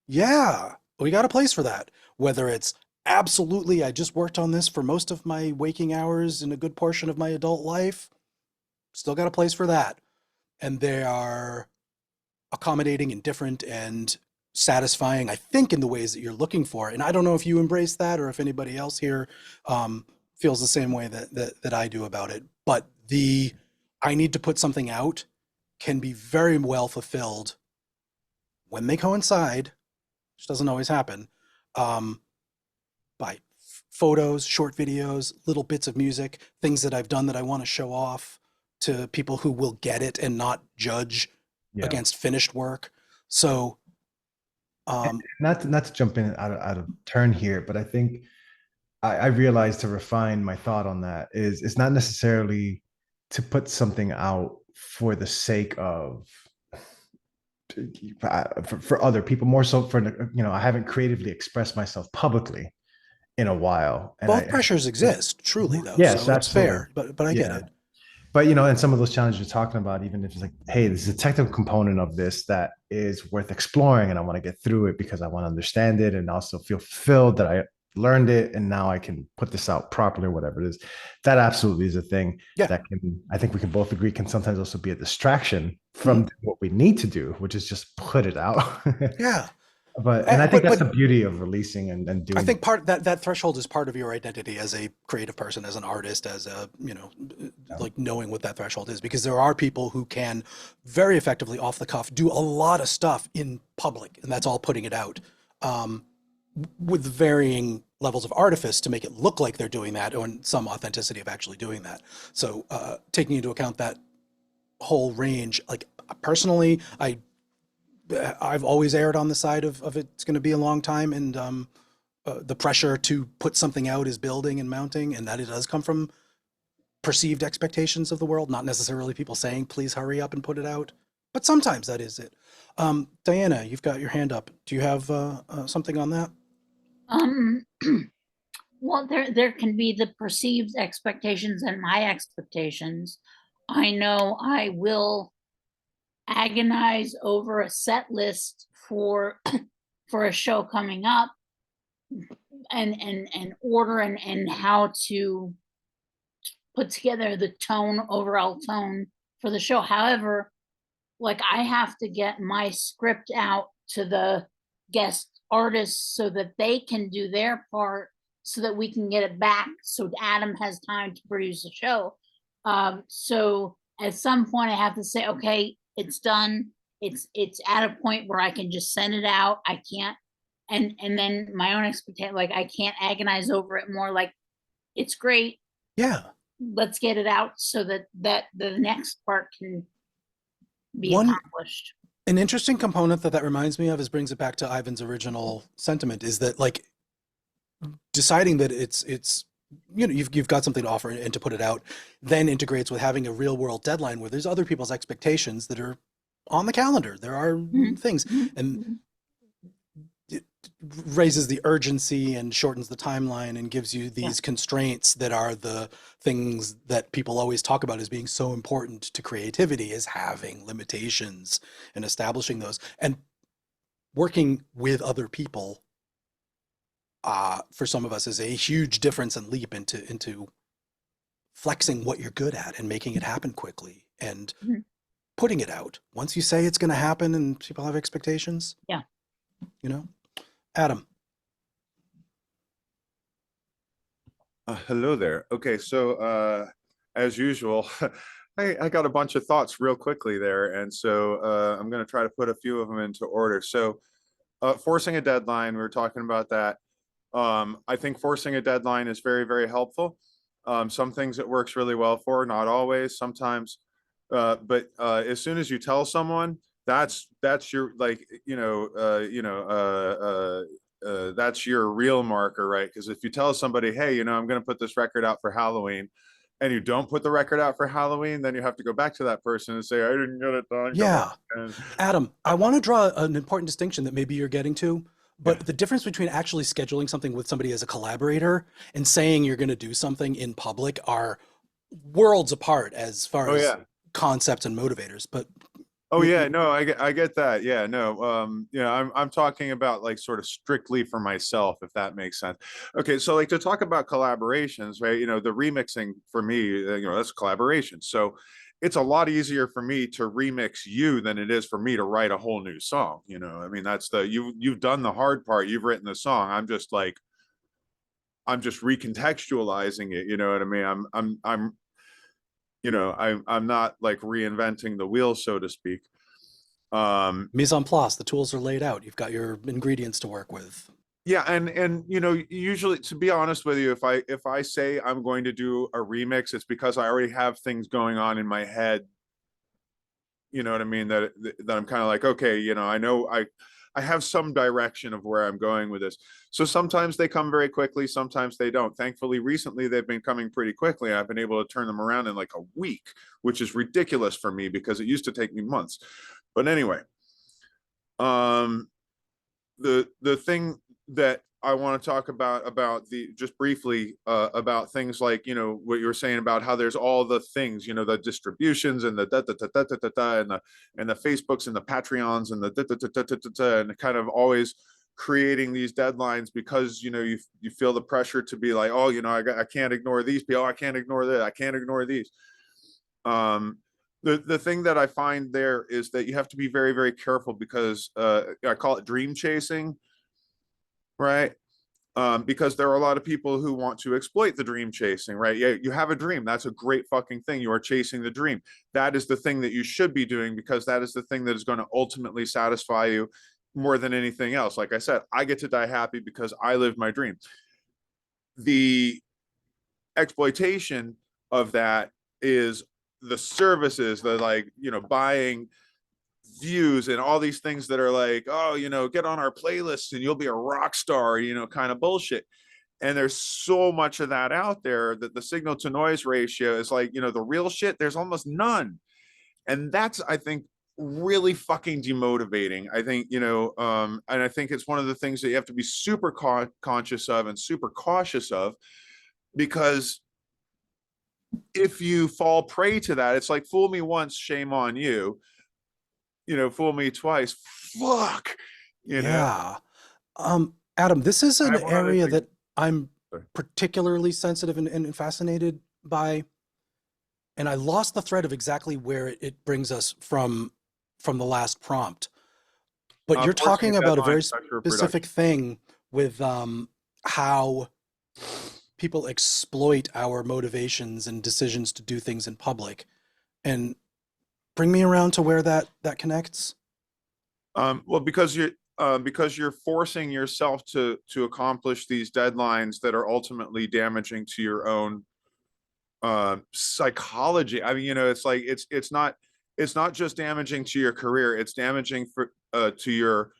yeah, we got a place for that. Whether it's absolutely, I just worked on this for most of my waking hours and a good portion of my adult life, still got a place for that. And they are accommodating and different and satisfying, I think, in the ways that you're looking for. And I don't know if you embrace that or if anybody else here feels the same way that I do about it. But the I need to put something out can be very well fulfilled when they coincide, which doesn't always happen, by photos, short videos, little bits of music, things that I've done that I want to show off to people who will get it and not judge against finished work. So not to jump in out of turn here, but I think I realized, to refine my thought on that, is it's not necessarily to put something out for the sake of for other people, more so for I haven't creatively expressed myself publicly in a while. And both pressures exist, truly, though. Yes, so that's it's fair, but I get it. But and some of those challenges you're talking about, even if it's like, hey, this is a technical component of this that is worth exploring, and I want to get through it because I want to understand it and also feel fulfilled that I learned it, and now I can put this out properly, or whatever it is. That absolutely is a thing that can, I think we can both agree, can sometimes also be a distraction from what we need to do, which is just put it out. Yeah. And I think that's the beauty of releasing and doing. I think that threshold is part of your identity as a creative person, as an artist, as a, like knowing what that threshold is, because there are people who can very effectively off the cuff do a lot of stuff in public, and that's all putting it out, with varying levels of artifice to make it look like they're doing that, or some authenticity of actually doing that. So taking into account that whole range, like personally, I've always erred on the side of it's going to be a long time, and the pressure to put something out is building and mounting, and that it does come from perceived expectations of the world, not necessarily people saying, please hurry up and put it out. But sometimes that is it. Diana, you've got your hand up. Do you have something on that? Well, there can be the perceived expectations and my expectations. I know I will agonize over a set list for a show coming up, and order and how to put together the overall tone for the show. However, like, I have to get my script out to the guest artists so that they can do their part, so that we can get it back, so Adam has time to produce the show. So at some point I have to say, okay, it's done. It's at a point where I can just send it out. I can't, and then my own expectation, like, I can't agonize over it more. Like, it's great. Yeah. Let's get it out so that the next part can be accomplished. An interesting component that reminds me of brings it back to Ivan's original sentiment, is that, like, deciding that it's you've got something to offer and to put it out, then integrates with having a real world deadline where there's other people's expectations that are on the calendar. There are things, and it raises the urgency and shortens the timeline and gives you these constraints that are the things that people always talk about as being so important to creativity, is having limitations and establishing those, and working with other people. For some of us is a huge difference and leap into flexing what you're good at and making it happen quickly and putting it out. Once you say it's going to happen and people have expectations. Yeah. Adam. Hello there. Okay, so as usual, I got a bunch of thoughts real quickly there, and so I'm going to try to put a few of them into order. So forcing a deadline, we were talking about that. I think forcing a deadline is very, very helpful. Some things it works really well for, not always, sometimes. But as soon as you tell someone, that's your, like, that's your real marker, right? Because if you tell somebody, hey, I'm going to put this record out for Halloween, and you don't put the record out for Halloween, then you have to go back to that person and say, I didn't get it done. Yeah. And Adam, I want to draw an important distinction that maybe you're getting to, but Yeah. the difference between actually scheduling something with somebody as a collaborator and saying you're going to do something in public are worlds apart as far Oh, as yeah. concepts and motivators. But Oh you- yeah, no, I get that. Yeah, no, I'm talking about like sort of strictly for myself, if that makes sense. Okay, so like to talk about collaborations, right? The remixing for me, that's collaboration. So it's a lot easier for me to remix you than it is for me to write a whole new song. I mean, that's you've done the hard part. You've written the song. I'm just recontextualizing it. You know what I mean? I'm not like reinventing the wheel, so to speak. mise en place, the tools are laid out. You've got your ingredients to work with. Yeah, and usually, to be honest with you, if I say I'm going to do a remix, it's because I already have things going on in my head. You know what I mean? That I'm kind of like, okay, I know I have some direction of where I'm going with this. So sometimes they come very quickly, sometimes they don't. Thankfully, recently they've been coming pretty quickly. I've been able to turn them around in like a week, which is ridiculous for me because it used to take me months. But anyway, the thing that I want to talk about the just briefly about things like what you were saying about how there's all the things, the distributions and the and the Facebooks and the Patreons and the and kind of always creating these deadlines because you feel the pressure to be like, oh, I can't ignore these people, I can't ignore that, I can't ignore these. The thing that I find there is that you have to be very, very careful because I call it dream chasing, right? Because there are a lot of people who want to exploit the dream chasing, right? Yeah, you have a dream. That's a great fucking thing. You are chasing the dream. That is the thing that you should be doing because that is the thing that is going to ultimately satisfy you more than anything else. Like I said, I get to die happy because I lived my dream. The exploitation of that is the services, the buying views and all these things that are like, oh, get on our playlist and you'll be a rock star, kind of bullshit. And there's so much of that out there that the signal to noise ratio is like, the real shit, there's almost none. And that's, I think, really fucking demotivating. I think, and I think it's one of the things that you have to be super conscious of and super cautious of, because if you fall prey to that, it's like, fool me once, shame on you. Fool me twice, fuck. Yeah. Adam, this is I an have one other area thing. that I'm Sorry. particularly sensitive and fascinated by. And I lost the thread of exactly where it brings us from the last prompt. But you're Forcing talking about a very deadline, pressure of specific thing with how people exploit our motivations and decisions to do things in public. And bring me around to where that connects. Well, because you're forcing yourself to accomplish these deadlines that are ultimately damaging to your own psychology. I mean, it's like it's not just damaging to your career, it's damaging to your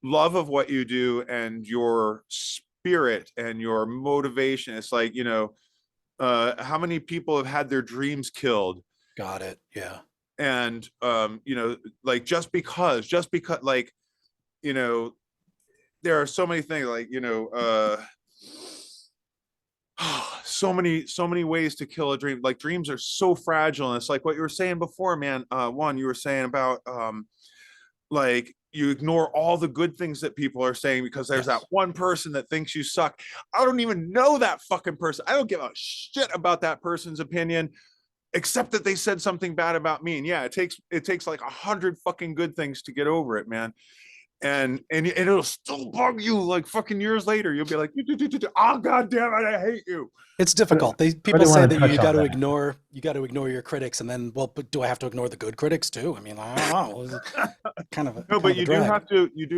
love of what you do and your spirit and your motivation. It's like, how many people have had their dreams killed? Got it. Yeah. And like just because like, there are so many things like, so many ways to kill a dream. Like, dreams are so fragile, and it's like what you were saying before, man. One, you were saying about like, you ignore all the good things that people are saying because there's Yes. that one person that thinks you suck. I don't even know that fucking person. I don't give a shit about that person's opinion, except that they said something bad about me. And yeah, it takes like 100 fucking good things to get over it, man. And it'll still bug you like fucking years later. You'll be like, oh god damn it, I hate you. It's difficult. People really say wanna that touch you on got to that. ignore your critics, and then, well, but do I have to ignore the good critics too? I mean, I don't know. It's kind of No, a but you do drag.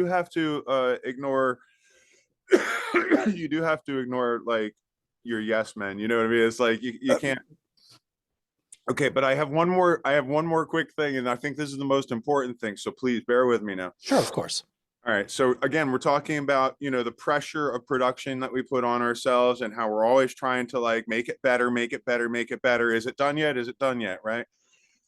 have to ignore you do have to ignore like your yes men. You know what I mean? It's like you can't. Okay, but I have one more quick thing, and I think this is the most important thing. So please bear with me now. Sure, of course. All right. So again, we're talking about, you know, the pressure of production that we put on ourselves and how we're always trying to like make it better, make it better, make it better. Is it done yet? Is it done yet? Right?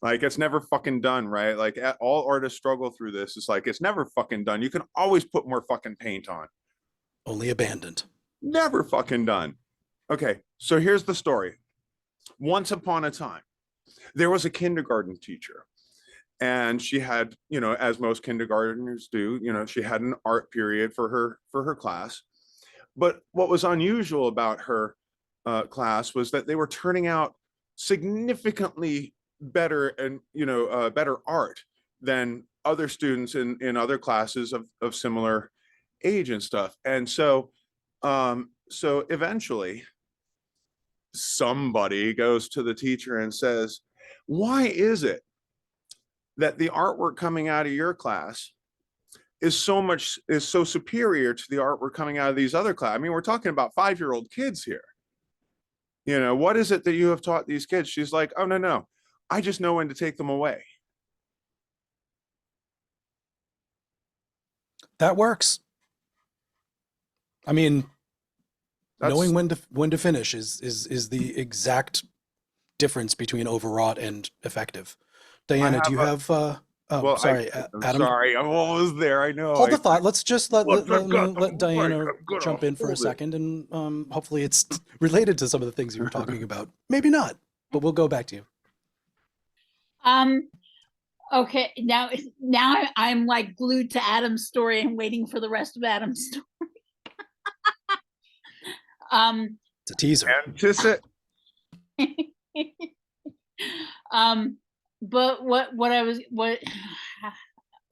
Like it's never fucking done, right? Like all artists struggle through this. It's like it's never fucking done. You can always put more fucking paint on. Only abandoned. Never fucking done. Okay, so here's the story. Once upon a time, there was a kindergarten teacher, and she had, you know, as most kindergartners do, you know, she had an art period for her class. But what was unusual about her class was that they were turning out significantly better and, you know, better art than other students in other classes of similar age and stuff. And so so eventually somebody goes to the teacher and says, why is it that the artwork coming out of your class is so superior to the artwork coming out of these other classes? I mean, we're talking about 5-year-old kids here. You know, what is it that you have taught these kids? She's like, oh, no, I just know when to take them away. That works. I mean, knowing when to finish is the exact difference between overwrought and effective. Diana, do you have well, sorry, I'm Adam. sorry, I'm almost there. I know. Hold the thought. Let's just let Look, I've got the Diana mic. I'm gonna jump in for a hold it. second, and hopefully it's related to some of the things you were talking about. Maybe not, but we'll go back to you. Okay, now I'm like glued to Adam's story and waiting for the rest of Adam's story. It's a teaser. But what I was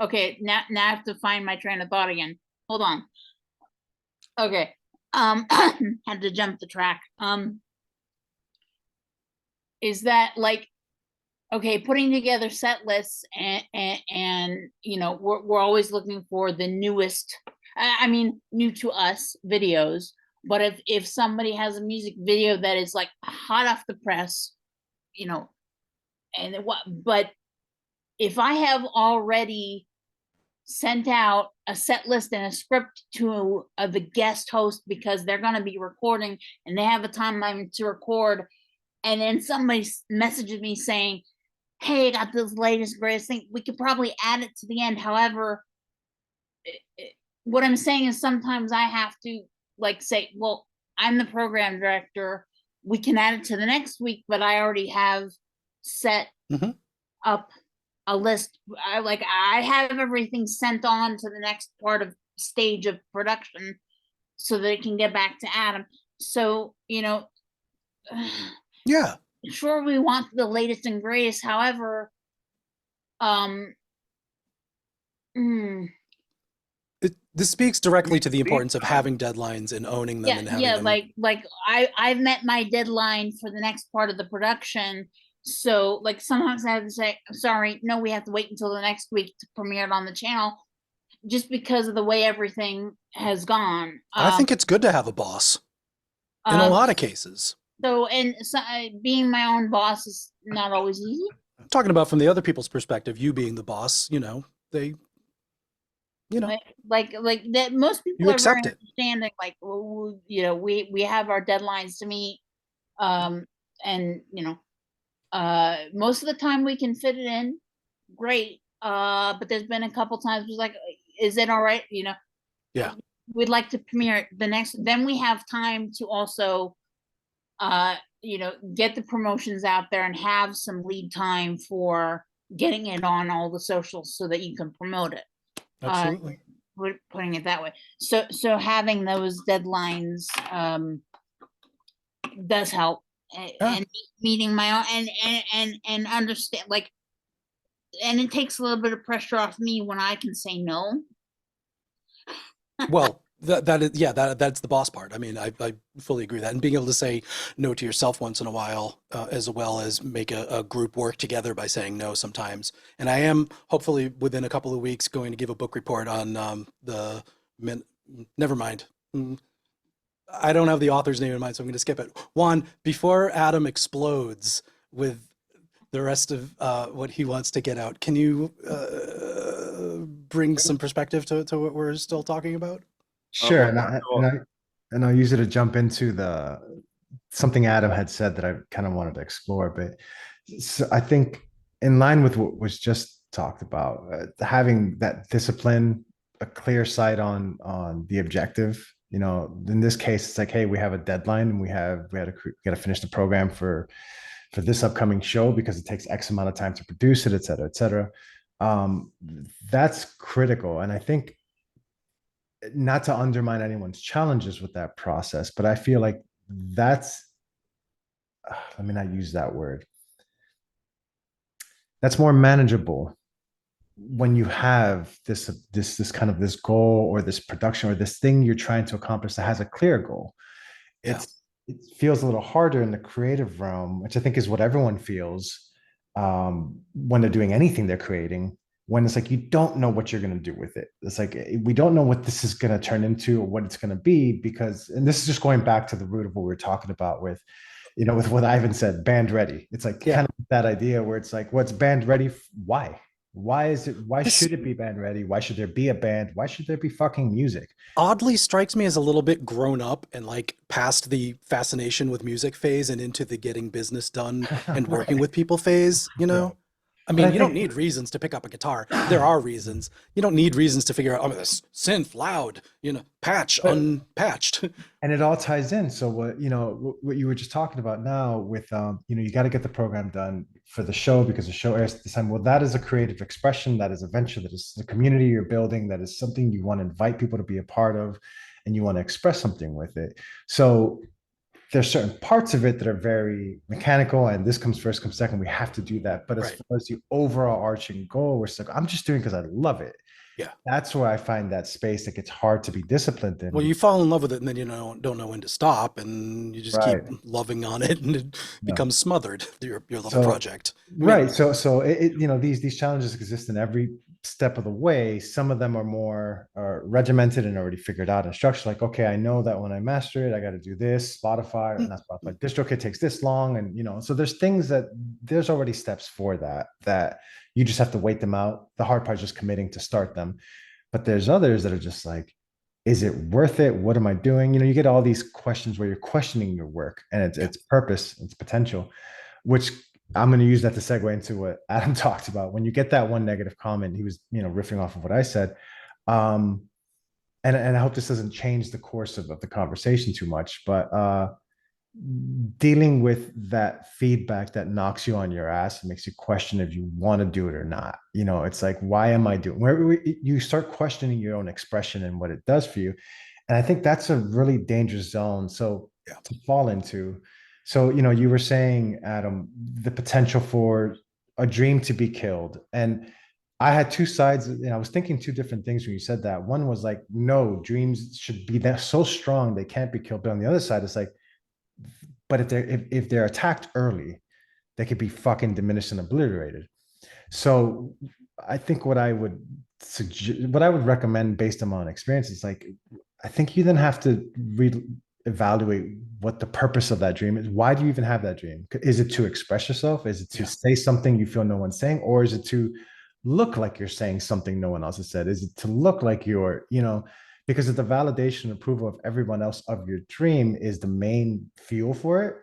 okay, now I have to find my train of thought again. Hold on. Okay. Had to jump the track. Is that like, okay, putting together set lists and you know, we're always looking for the newest, I mean, new to us videos. But if somebody has a music video that is like hot off the press, you know, and but if I have already sent out a set list and a script to the guest host because they're going to be recording and they have a timeline to record, and then somebody messages me saying, hey, I got this latest greatest thing, we could probably add it to the end. However, what I'm saying is sometimes I have to like say, well, I'm the program director, we can add it to the next week, but I already have set up a list. I have everything sent on to the next stage of production so that it can get back to Adam. So, you know, Yeah. Sure, we want the latest and greatest. However, this speaks directly to the importance of having deadlines and owning them and having them. like I've met my deadline for the next part of the production. So like sometimes I have to say, I'm sorry, no, we have to wait until the next week to premiere it on the channel, just because of the way everything has gone. I think it's good to have a boss in a lot of cases. So being my own boss is not always easy. I'm talking about from the other people's perspective, you being the boss, you know, like that most people you are very accept it. understanding, like, well, you know, we have our deadlines to meet, and you know, most of the time we can fit it in great, but there's been a couple times it was like, is it all right, you know? Yeah, we'd like to premiere the next, then we have time to also you know, get the promotions out there and have some lead time for getting it on all the socials so that you can promote it. absolutely. Putting it that way. So having those deadlines does help, and meeting my own and understand, like, and it takes a little bit of pressure off me when I can say no. Well, that's the boss part. I mean, I fully agree with that, and being able to say no to yourself once in a while, as well as make a group work together by saying no sometimes. And I am hopefully within a couple of weeks going to give a book report on never mind. I don't have the author's name in mind, so I'm going to skip it. Juan, before Adam explodes with the rest of what he wants to get out, can you bring some perspective to what we're still talking about? Sure, well, and I'll use it to jump into the something Adam had said that I kind of wanted to explore. But so I think in line with what was just talked about, having that discipline, a clear sight on the objective. You know, in this case, it's like, hey, we have a deadline, and we got to finish the program for this upcoming show because it takes X amount of time to produce it, et cetera, et cetera. That's critical, and I think not to undermine anyone's challenges with that process, but I feel like that's let me not use that word. That's more manageable when you have this kind of this goal or this production or this thing you're trying to accomplish that has a clear goal. Yeah. It feels a little harder in the creative realm, which I think is what everyone feels when they're doing anything they're creating, when it's like you don't know what you're going to do with it. It's like we don't know what this is going to turn into or what it's going to be, because, and this is just going back to the root of what we were talking about with, you know, with what Ivan said, band ready. It's like kind of that idea where it's like, what's band ready? Why? Why is it? Why should it be band ready? Why should there be a band? Why should there be fucking music? Oddly strikes me as a little bit grown up and like past the fascination with music phase and into the getting business done and working with people phase, you know? I mean, you don't need reasons to pick up a guitar. There are reasons. You don't need reasons to figure out, oh, this synth loud, you know, patch, unpatched. And it all ties in. So what, you know, what you were just talking about now with, you know, you got to get the program done for the show because the show airs at the time. Well, that is a creative expression. That is a venture. That is the community you're building. That is something you want to invite people to be a part of, and you want to express something with it. So there's certain parts of it that are very mechanical, and this comes first, comes second. We have to do that. But as far as the overall arching goal, we're like, I'm just doing because I love it. Yeah. That's where I find that space that gets hard to be disciplined in. Well, you fall in love with it and then you don't know when to stop, and you just keep loving on it, and it becomes smothered, your love project. Right. So you know, these challenges exist in every step of the way. Some of them are more regimented and already figured out and structured. Like, okay, I know that when I master it, I got to do this. Spotify, or not Spotify, DistroKid takes this long, and you know, so there's things that there's already steps for that you just have to wait them out. The hard part is just committing to start them. But there's others that are just like, is it worth it? What am I doing? You know, you get all these questions where you're questioning your work and its purpose, its potential, which I'm going to use that to segue into what Adam talked about. When you get that one negative comment, he was, you know, riffing off of what I said. And I hope this doesn't change the course of the conversation too much, but dealing with that feedback that knocks you on your ass and makes you question if you want to do it or not. You know, it's like, why am I doing, where you start questioning your own expression and what it does for you. And I think that's a really dangerous zone. So to fall into. So, you know, you were saying, Adam, the potential for a dream to be killed. And I had two sides, and I was thinking two different things when you said that. One was like, no, dreams should be that so strong they can't be killed. But on the other side, it's like, but if they're attacked early, they could be fucking diminished and obliterated. So I think what I would recommend based on my own experience is like, I think you then have to evaluate what the purpose of that dream is. Why do you even have that dream? Is it to express yourself? Is it to say something you feel no one's saying? Or is it to look like you're saying something no one else has said? Is it to look like you're, you know, because if the validation and approval of everyone else of your dream is the main fuel for it,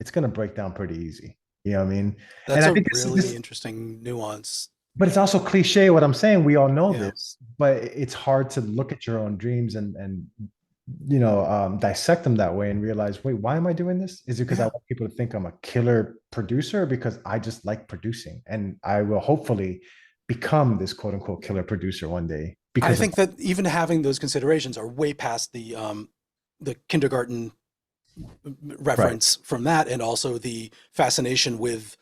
it's going to break down pretty easy. You know what I mean? That's and a really interesting nuance. But it's also cliche what I'm saying. We all know this, but it's hard to look at your own dreams and you know, dissect them that way and realize, wait, why am I doing this? Is it because I want people to think I'm a killer producer, or because I just like producing and I will hopefully become this quote unquote killer producer one day? Because I think that even having those considerations are way past the kindergarten reference from that, and also the fascination with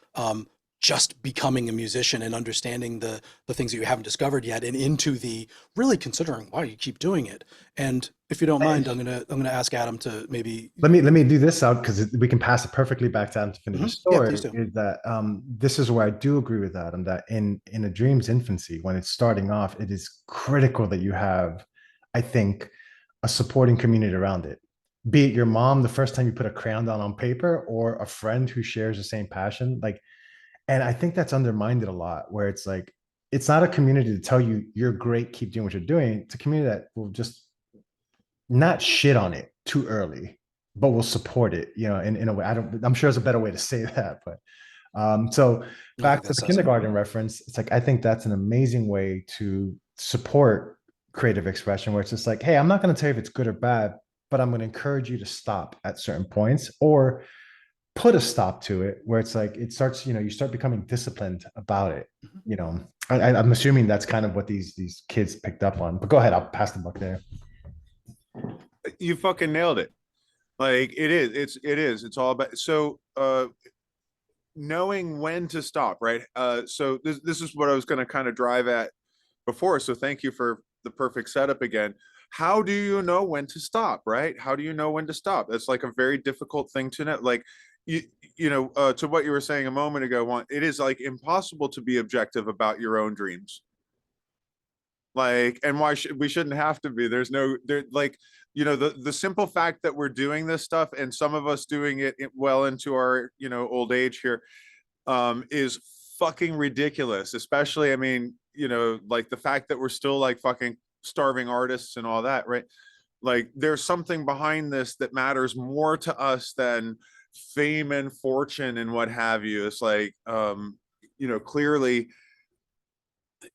just becoming a musician and understanding the things that you haven't discovered yet, and into the really considering why you keep doing it. And if you don't mind, I'm gonna ask Adam to maybe let me do this out, because we can pass it perfectly back to Adam to finish the story. Is that this is where I do agree with Adam, that in a dream's infancy, when it's starting off, it is critical that you have, I think, a supporting community around it. Be it your mom the first time you put a crayon down on paper, or a friend who shares the same passion. Like, and I think that's undermined it a lot, where it's like, it's not a community to tell you you're great, keep doing what you're doing. It's a community that will just not shit on it too early, but will support it, in a way. I'm sure there's a better way to say that, but so I back think to that the says it. kindergarten reference, it's like, I think that's an amazing way to support creative expression, where it's just like, hey, I'm not going to tell you if it's good or bad, but I'm going to encourage you to stop at certain points, or put a stop to it, where it's like, it starts, you start becoming disciplined about it. I'm assuming that's kind of what these kids picked up on, but go ahead, I'll pass the buck there. You fucking nailed it. Like it's all about, so knowing when to stop, right? So this is what I was going to kind of drive at before. So thank you for the perfect setup again. How do you know when to stop, right? How do you know when to stop? That's like a very difficult thing to know. Like to what you were saying a moment ago, it is like impossible to be objective about your own dreams. Like, and why we shouldn't have to be. There's no there, like, the simple fact that we're doing this stuff, and some of us doing it well into our old age here, is fucking ridiculous. Especially, I mean, like the fact that we're still like fucking starving artists and all that, right? Like, there's something behind this that matters more to us than fame and fortune and what have you. It's like, clearly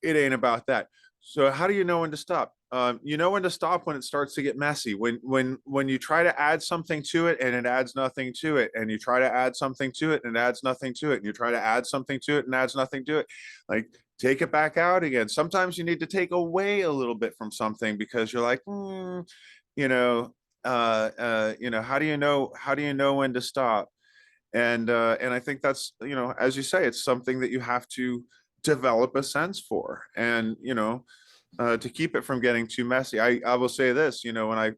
it ain't about that. So how do you know when to stop? You know when to stop when it starts to get messy. When you try to add something to it and it adds nothing to it, and you try to add something to it and it adds nothing to it, and you try to add something to it and adds nothing to it. Like, take it back out again. Sometimes you need to take away a little bit from something, because you're like, how do you know? How do you know when to stop? And I think that's, as you say, it's something that you have to develop a sense for, and to keep it from getting too messy. I will say this, when I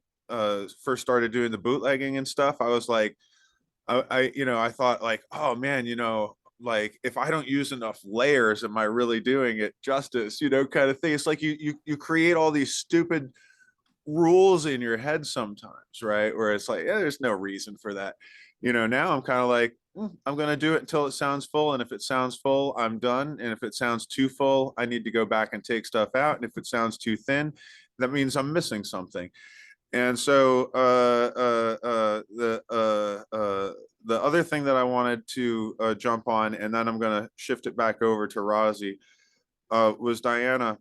first started doing the bootlegging and stuff, I was like, I thought like, oh man, like, if I don't use enough layers, am I really doing it justice, kind of thing. It's like you create all these stupid rules in your head sometimes, right? Where it's like, yeah, there's no reason for that. Now I'm kind of like, I'm going to do it until it sounds full. And if it sounds full, I'm done. And if it sounds too full, I need to go back and take stuff out. And if it sounds too thin, that means I'm missing something. And so the other thing that I wanted to jump on, and then I'm going to shift it back over to Razi, was Diana.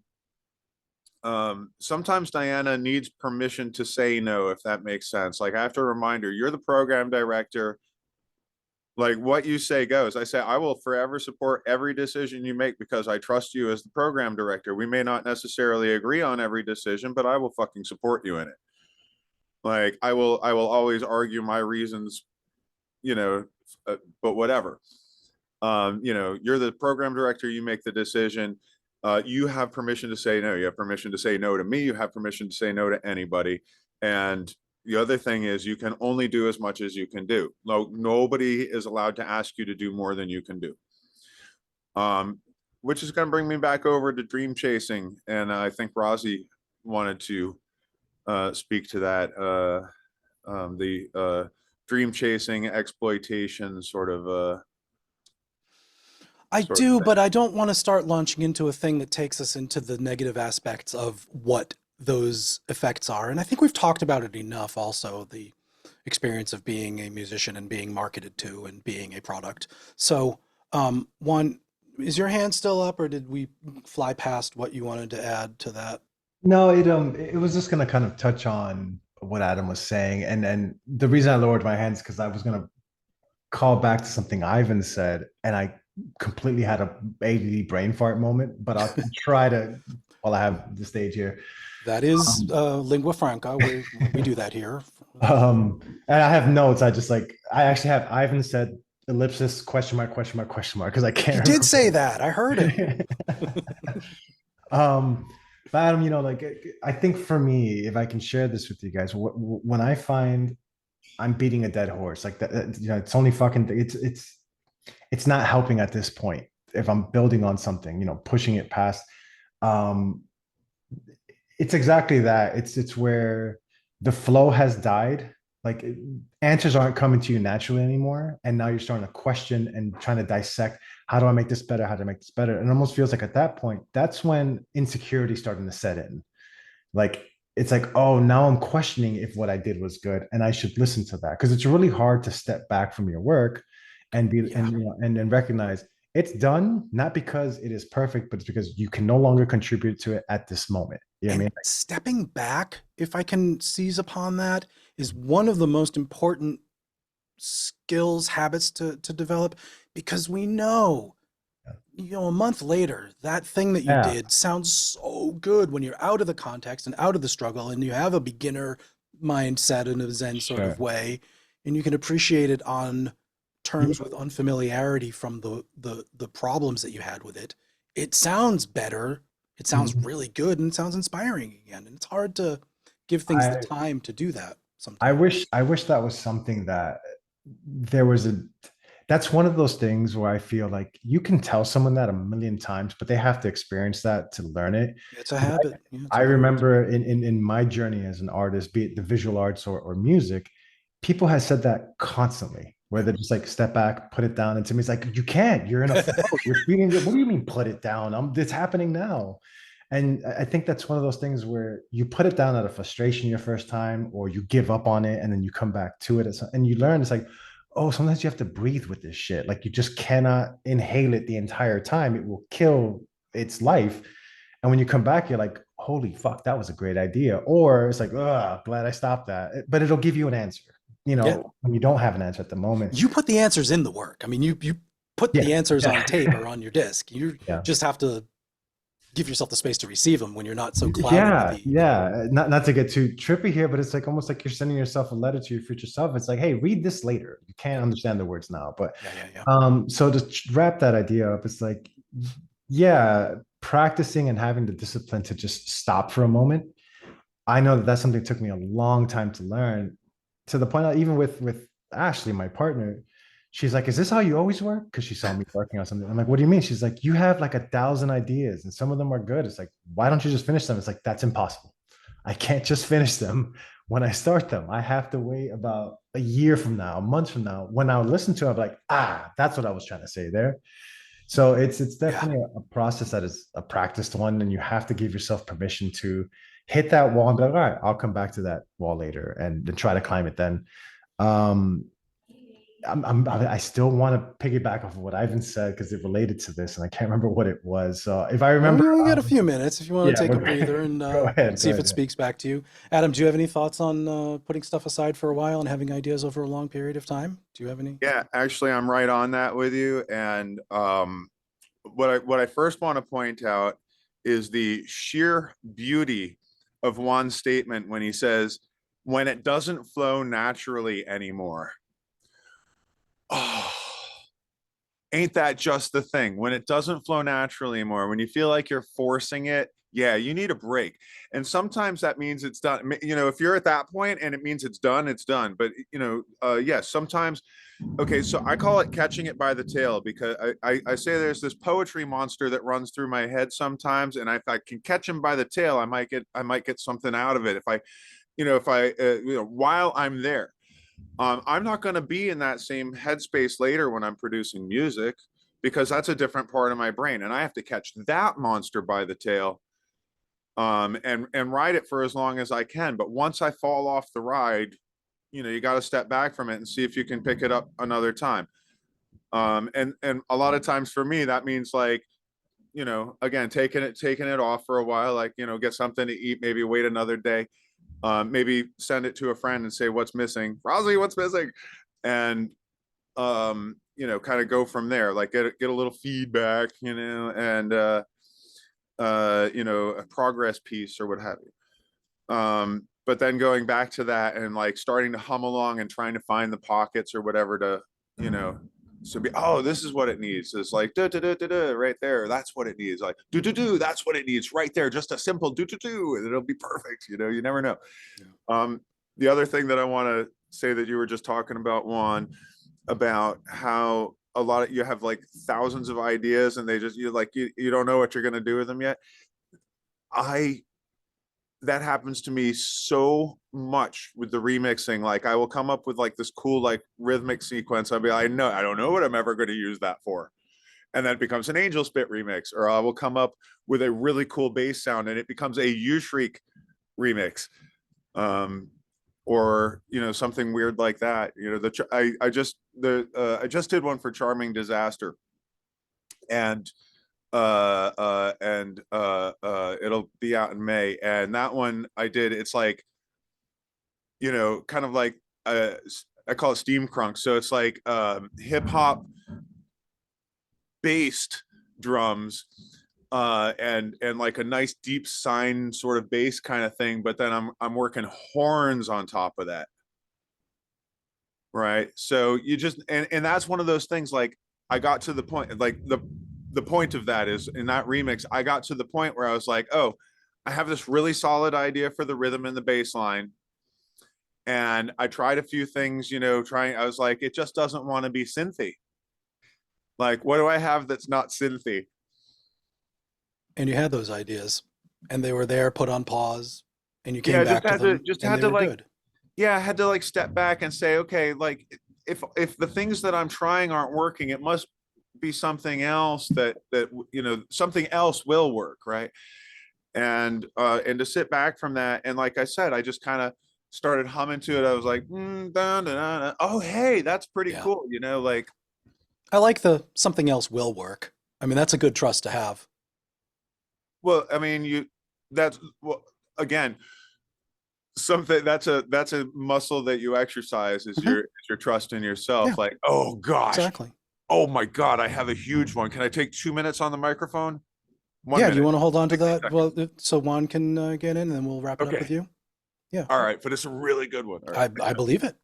Sometimes Diana needs permission to say no, if that makes sense. Like, I have to remind her, you're the program director. Like, what you say goes. I say, I will forever support every decision you make, because I trust you as the program director. We may not necessarily agree on every decision, but I will fucking support you in it. Like, I will always argue my reasons, but whatever. You're the program director, you make the decision. You have permission to say no. You have permission to say no to me. You have permission to say no to anybody. And the other thing is, you can only do as much as you can do. No, nobody is allowed to ask you to do more than you can do. Which is going to bring me back over to dream chasing. And I think Razi wanted to speak to that. The dream chasing exploitation sort of I sort of do, thing. but I don't want to start launching into a thing that takes us into the negative aspects of what those effects are. And I think we've talked about it enough also, the experience of being a musician and being marketed to and being a product. So one, is your hand still up, or did we fly past what you wanted to add to that? No, it was just gonna kind of touch on what Adam was saying, and the reason I lowered my hands because I was gonna call back to something Ivan said, and I completely had a ADD brain fart moment, but I'll try to while I have the stage here. That is lingua franca. We do that here. And I have notes. I actually have Ivan said ellipsis question mark because I can't. He did say that. I heard it. But Adam, like, I think for me, if I can share this with you guys, when I find I'm beating a dead horse, like that, it's only fucking, it's not helping at this point. If I'm building on something, pushing it past, it's exactly that. It's where the flow has died. Like answers aren't coming to you naturally anymore. And now you're starting to question and trying to dissect, how do I make this better? How do I make this better? And it almost feels like at that point, that's when insecurity starting to set in. Like it's like, oh, now I'm questioning if what I did was good and I should listen to that. Because it's really hard to step back from your work and be Yeah. and you know and recognize it's done, not because it is perfect, but it's because you can no longer contribute to it at this moment. You know what I And mean? stepping back, if I can seize upon that, is one of the most important skills, habits to develop, because we know, a month later, that thing that you Yeah, did sounds so good when you're out of the context and out of the struggle and you have a beginner mindset in a Zen sort sure. of way, and you can appreciate it on terms with unfamiliarity from the problems that you had with it. It sounds better. It sounds Mhm. really good, and it sounds inspiring again. And it's hard to give things the I time to do that I sometimes. wish that was something that there was a that's one of those things where I feel like you can tell someone that a million times, but they have to experience that to learn it. It's a habit. Yeah, it's I a learned. remember in my journey as an artist, be it the visual arts or music, people have said that constantly, where they're just like, step back, put it down. And to me, it's like, you can't, you're in a flow, you're feeling it. What do you mean put it down? It's happening now. And I think that's one of those things where you put it down out of frustration your first time, or you give up on it and then you come back to it. And you learn it's like, oh, sometimes you have to breathe with this shit. Like you just cannot inhale it the entire time. It will kill its life. And when you come back, you're like, holy fuck, that was a great idea. Or it's like, oh, glad I stopped that. But it'll give you an answer, Yeah. when you don't have an answer at the moment. You put the answers in the work. I mean, you put Yeah. the answers Yeah. on tape or on your disc. You Yeah. just have to give yourself the space to receive them when you're not so clouded with Yeah, the. yeah. Not to get too trippy here, but it's like almost like you're sending yourself a letter to your future self. It's like, hey, read this later. You can't understand the words now. But Yeah. so to wrap that idea up, it's like, yeah, practicing and having the discipline to just stop for a moment. I know that that's something that took me a long time to learn, to the point that even with Ashley, my partner, she's like, "Is this how you always work?" Because she saw me working on something. I'm like, "What do you mean?" She's like, "You have like 1,000 ideas, and some of them are good." It's like, why don't you just finish them? It's like, that's impossible. I can't just finish them when I start them. I have to wait about a year from now, a month from now. When I listen to it, I'm like, that's what I was trying to say there. So it's Yeah. definitely a process that is a practiced one, and you have to give yourself permission to hit that wall and be like, all right, I'll come back to that wall later and then try to climb it then. Um, I still want to piggyback off of what Ivan said because it related to this, and I can't remember what it was. So if I Well, remember, we got a few minutes if you want yeah, to take a breather and go ahead, see go if it ahead. speaks back to you. Adam, do you have any thoughts on putting stuff aside for a while and having ideas over a long period of time? Do you have any? Yeah, actually, I'm right on that with you. And what I first want to point out is the sheer beauty of Juan's statement when he says, "When it doesn't flow naturally anymore." Oh, ain't that just the thing? When it doesn't flow naturally anymore, when you feel like you're forcing it, yeah, you need a break. And sometimes that means it's done. If you're at that point and it means it's done, it's done. But yes, sometimes. Okay, so I call it catching it by the tail, because I say there's this poetry monster that runs through my head sometimes, and if I can catch him by the tail, I might get something out of it. While I'm there. I'm not going to be in that same headspace later when I'm producing music, because that's a different part of my brain, and I have to catch that monster by the tail, and ride it for as long as I can. But once I fall off the ride, you got to step back from it and see if you can pick it up another time. And a lot of times for me, that means like, again, taking it off for a while, like, get something to eat, maybe wait another day. Maybe send it to a friend and say, what's missing? Razi, what's missing? And, kind of go from there, like get a little feedback, and, a progress piece or what have you. But then going back to that and like starting to hum along and trying to find the pockets or whatever to, this is what it needs. It's like, right there. That's what it needs. Like, that's what it needs right there. Just a simple and it'll be perfect. You never know. Yeah. The other thing that I want to say that you were just talking about, Juan, about how a lot of you have like thousands of ideas and you don't know what you're going to do with them yet. I that happens to me so much with the remixing. Like I will come up with like this cool like rhythmic sequence. I'll be like, no, I don't know what I'm ever going to use that for. And then it becomes an Angelspit remix, or I will come up with a really cool bass sound and it becomes a Shriek remix. Or something weird like that. I just did one for Charming Disaster, and it'll be out in May. And that one I did, it's like, kind of like I call it steam crunk. So it's like hip hop based drums, and like a nice deep sine sort of bass kind of thing, but then I'm working horns on top of that. Right. So you just and that's one of those things. Like I got to the point, like the point of that is in that remix, I got to the point where I was like, oh, I have this really solid idea for the rhythm and the bass line. And I tried a few things, I was like, it just doesn't want to be synthy. Like, what do I have that's not synthy? And you had those ideas, and they were there, put on pause, and you came Yeah, back to them, just and had they to were like, good. yeah, I had to like step back and say, okay, like if the things that I'm trying aren't working, it must be something else that something else will work, right? And to sit back from that, and like I said, I just kind of started humming to it. I was like, dun, dun, dun, dun. Oh, hey, that's pretty Yeah. cool, like. I like the something else will work. I mean, that's a good trust to have. Well, I mean, well, again, something that's a muscle that you exercise is Mhm. your trust in yourself. Yeah. Like, oh gosh, Exactly. oh my God, I have a huge one. Can I take 2 minutes on the microphone? 1 Yeah, minute. do you want to hold on to 60 that? seconds. Well, so Juan can get in, and then we'll wrap it up Okay. with you. Yeah. All right, but it's a really good one. All right. I believe it.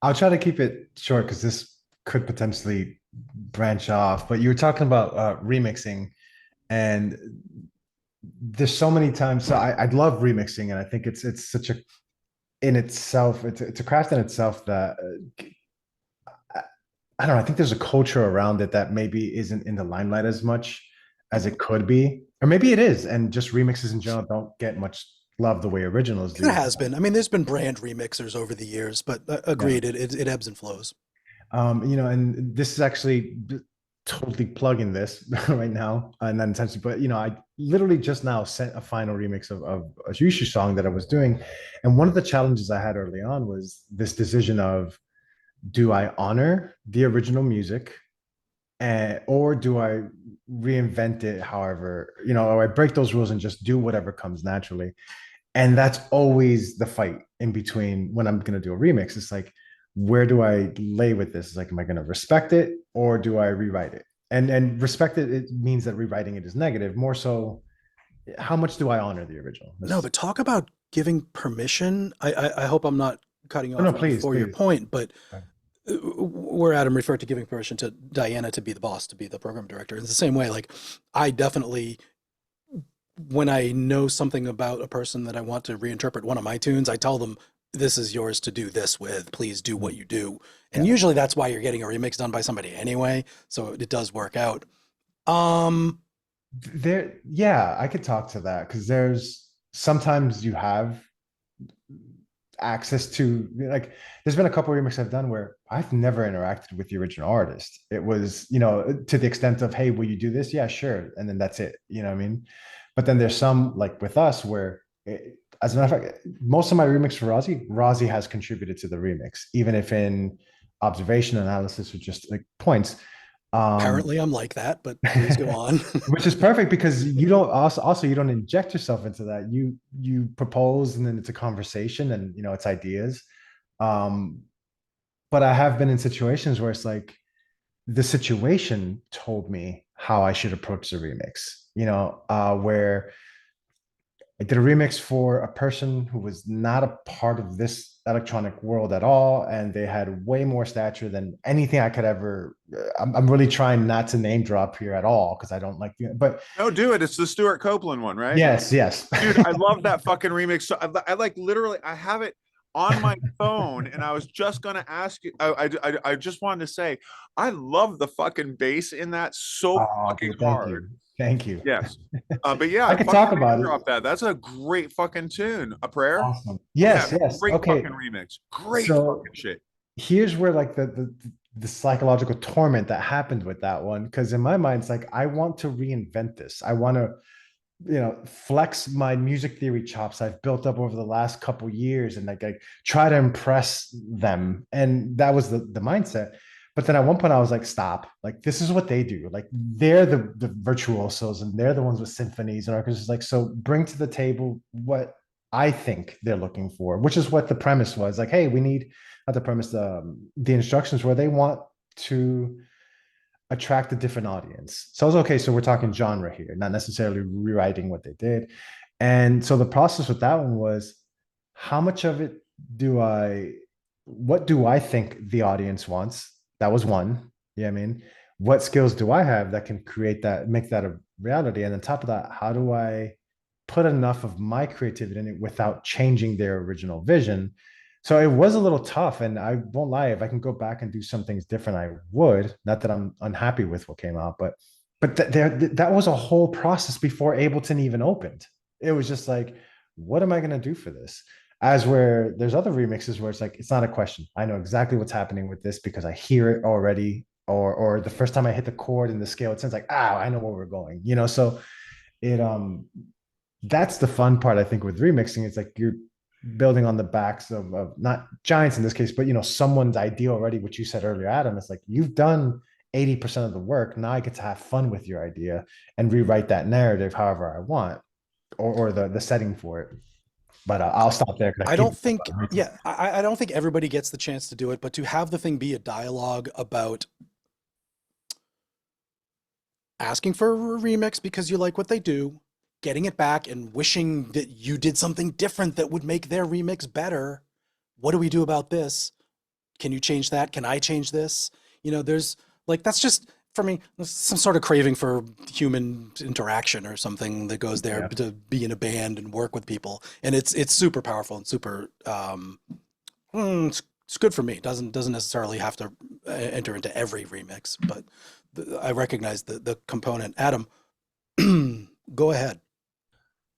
I'll try to keep it short because this could potentially branch off. But you were talking about remixing, and there's so many times. So I love remixing, and I think it's such a in itself. It's a craft in itself that I don't know. I think there's a culture around it that maybe isn't in the limelight as much as it could be, or maybe it is, and just remixes in general don't get much love the way originals do. It has been. I mean, there's been brand remixers over the years, but agreed, it ebbs and flows. And this is actually totally plugging this right now, not intentionally, but I literally just now sent a final remix of a Yushu song that I was doing, and one of the challenges I had early on was this decision of, do I honor the original music, or do I reinvent it? However, or I break those rules and just do whatever comes naturally. And that's always the fight in between when I'm going to do a remix. It's like, where do I lay with this? It's like, am I going to respect it or do I rewrite it? And respect it, it means that rewriting it is negative. More so, how much do I honor the original? No, but talk about giving permission. I hope I'm not cutting off no, please, before your please. point, but where Adam referred to giving permission to Diana to be the boss, to be the program director. It's the same way. Like, I definitely, when I know something about a person that I want to reinterpret one of my tunes, I tell them, this is yours to do this with. Please do what you do. And usually that's why you're getting a remix done by somebody anyway. So it does work out. Yeah, I could talk to that because there's sometimes you have access to, like, there's been a couple of remixes I've done where I've never interacted with the original artist. It was, to the extent of, hey, will you do this? Yeah, sure. And then that's it. You know what I mean? But then there's some, like with us, where as a matter of fact, most of my remix for Razi has contributed to the remix, even if in observation analysis or just like points. Apparently I'm like that, but please go on. Which is perfect because you don't also you don't inject yourself into that. You propose and then it's a conversation and it's ideas. But I have been in situations where it's like the situation told me how I should approach the remix, where I did a remix for a person who was not a part of this electronic world at all, and they had way more stature than anything I could ever. I'm really trying not to name drop here at all because I don't like, but No, do it. It's the Stuart Copeland one, right? Yes. Dude, I love that fucking remix. So I like literally, I have it on my phone, and I was just gonna ask you. I just wanted to say, I love the fucking bass in that so Oh, fucking dude, thank hard. you. Thank you. Yes. But yeah, I can fucking talk about it. drop that. That's a great fucking tune. A prayer. Awesome. Yes, Yeah, yes. great Okay. fucking remix. Great So fucking shit. here's where like the psychological torment that happened with that one, because in my mind it's like I want to reinvent this. I want to, you know, flex my music theory chops I've built up over the last couple years, and like I try to impress them, and that was the mindset. But then at one point I was like, stop, like this is what they do, like they're the virtuosos and they're the ones with symphonies and orchestras, like, so bring to the table what I think they're looking for, which is what the premise was. Like, hey, we need, not the premise, the instructions where they want to attract a different audience. So I was okay. So we're talking genre here, not necessarily rewriting what they did. And so the process with that one was, how much of it what do I think the audience wants? That was one. Yeah, I mean, what skills do I have that can create that, make that a reality? And on top of that, how do I put enough of my creativity in it without changing their original vision? So it was a little tough, and I won't lie, if I can go back and do some things different, I would. Not that I'm unhappy with what came out, but that was a whole process before Ableton even opened. It was just like, what am I going to do for this? As where there's other remixes where it's like, it's not a question. I know exactly what's happening with this because I hear it already, or the first time I hit the chord and the scale, it sounds like, I know where we're going, you know? So it, that's the fun part, I think, with remixing. It's like you're building on the backs of not giants in this case, but, you know, someone's idea already, which you said earlier, Adam. It's like, you've done 80% of the work. Now I get to have fun with your idea and rewrite that narrative however I want, or the setting for it. But I'll stop there. I don't think, yeah, I don't think everybody gets the chance to do it, but to have the thing be a dialogue about asking for a remix because you like what they do, getting it back and wishing that you did something different that would make their remix better. What do we do about this? Can you change that? Can I change this? You know, there's like, that's just, for me, some sort of craving for human interaction or something that goes there to be in a band and work with people. And it's super powerful and super, it's good for me. It doesn't necessarily have to enter into every remix, but I recognize the component. Adam, go ahead.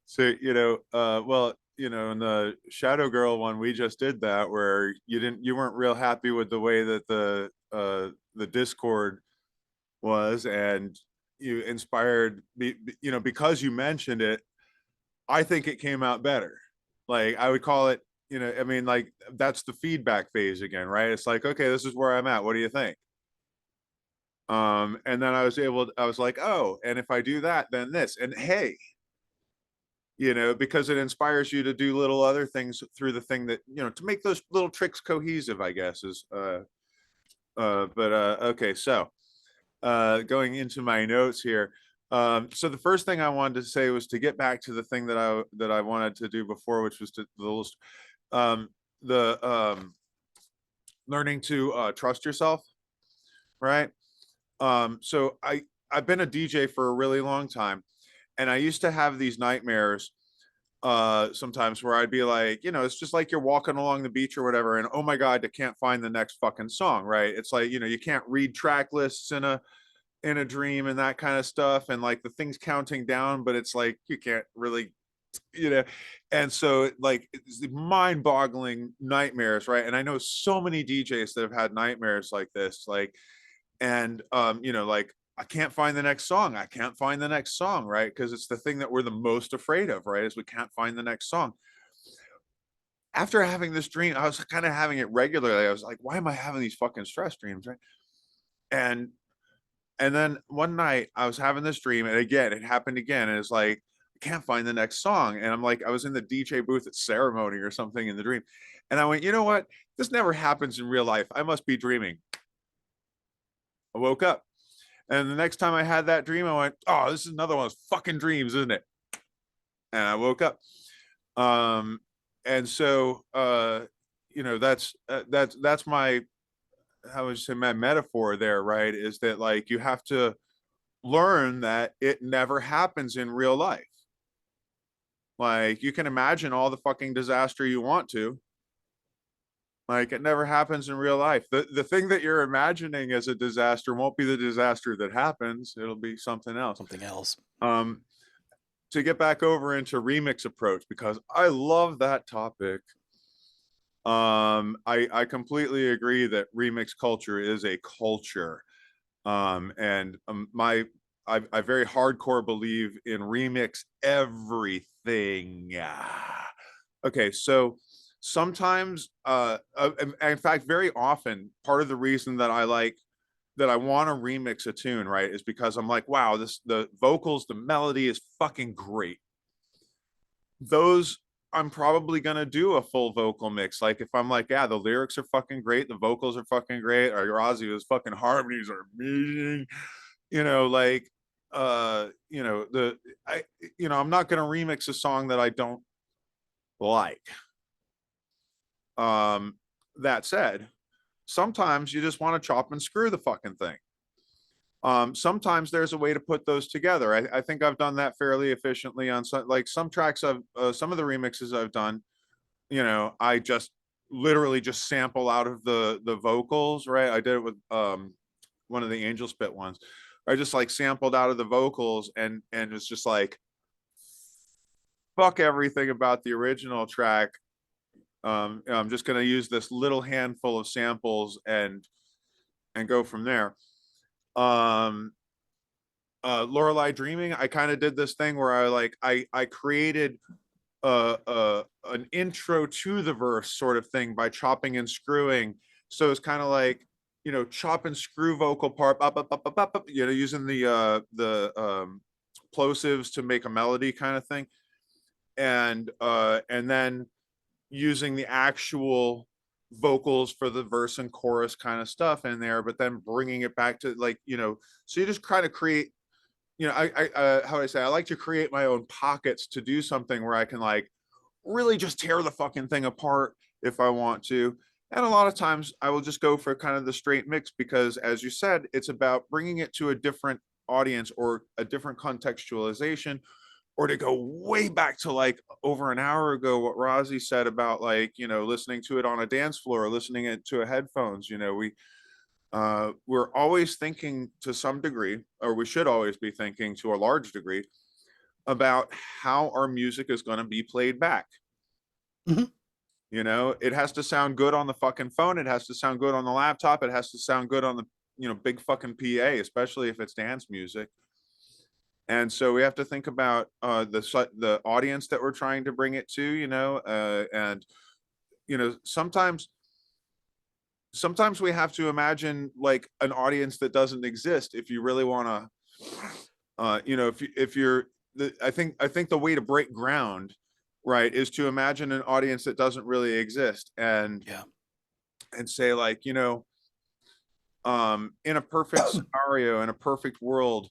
So, you know, well, you know, in the Shadow Girl one, we just did that where you weren't real happy with the way that the Discord was, and you inspired, you know, because you mentioned it, I think it came out better. Like, I would call it, you know, I mean, like, that's the feedback phase again, right? It's like, okay, this is where I'm at. What do you think? And then I was like, oh, and if I do that, then this, and hey, you know, because it inspires you to do little other things through the thing that, you know, to make those little tricks cohesive, I guess is, okay. So, going into my notes here. So the first thing I wanted to say was to get back to the thing that I wanted to do before, which was to learning to trust yourself, right? So I've been a DJ for a really long time, and I used to have these nightmares sometimes where I'd be like, you know, it's just like you're walking along the beach or whatever, and oh my God, I can't find the next fucking song, right? It's like, you know, you can't read track lists in a dream and that kind of stuff, and like the thing's counting down, but it's like you can't really, you know. And so like it's the mind-boggling nightmares, right? And I know so many DJs that have had nightmares like this, like, and you know, like, I can't find the next song. I can't find the next song, right? Because it's the thing that we're the most afraid of, right? Is we can't find the next song. After having this dream, I was kind of having it regularly. I was like, why am I having these fucking stress dreams, right? And then one night I was having this dream, and again, it happened again. And it's like, I can't find the next song. And I'm like, I was in the DJ booth at Ceremony or something in the dream. And I went, you know what? This never happens in real life. I must be dreaming. I woke up. And the next time I had that dream, I went, oh, this is another one of those fucking dreams, isn't it? And I woke up. And so, you know, that's my, how would you say, my metaphor there, right? Is that like, you have to learn that it never happens in real life. Like, you can imagine all the fucking disaster you want to, Like it never happens in real life. The thing that you're imagining as a disaster won't be the disaster that happens. It'll be something else. Something else. To get back over into remix approach, because I love that topic. I completely agree that remix culture is a culture. And I very hardcore believe in remix everything. Okay, so sometimes, in fact, very often, part of the reason that I want to remix a tune, right, is because I'm like, wow, the vocals, the melody is fucking great. Those I'm probably gonna do a full vocal mix. Like if I'm like, yeah, the lyrics are fucking great, the vocals are fucking great, or Raziel's fucking harmonies are amazing, like I'm not gonna remix a song that I don't like. That said, sometimes you just want to chop and screw the fucking thing. Sometimes there's a way to put those together. I think I've done that fairly efficiently on some tracks of some of the remixes I've done. I just literally just sample out of the vocals, right? I did it with one of the Angelspit ones. I just like sampled out of the vocals and it's just like fuck everything about the original track. I'm just gonna use this little handful of samples and go from there. Lorelei Dreaming, I kind of did this thing where I created an intro to the verse sort of thing by chopping and screwing. So it's kind of like, chop and screw vocal part up, using the plosives to make a melody kind of thing. And then using the actual vocals for the verse and chorus kind of stuff in there, but then bringing it back to so you just kind of create, I how do I say, I like to create my own pockets to do something where I can like really just tear the fucking thing apart if I want to. And a lot of times I will just go for kind of the straight mix because, as you said, it's about bringing it to a different audience or a different contextualization, or to go way back to like over an hour ago, what Razi said about listening to it on a dance floor or listening it to a headphones. We're always thinking to some degree, or we should always be thinking to a large degree, about how our music is going to be played back. Mm-hmm. It has to sound good on the fucking phone. It has to sound good on the laptop. It has to sound good on the big fucking PA, especially if it's dance music. And so we have to think about the audience that we're trying to bring it to, and sometimes we have to imagine like an audience that doesn't exist if you really want to, if you're I think the way to break ground, right, is to imagine an audience that doesn't really exist and say like, in a perfect scenario, in a perfect world,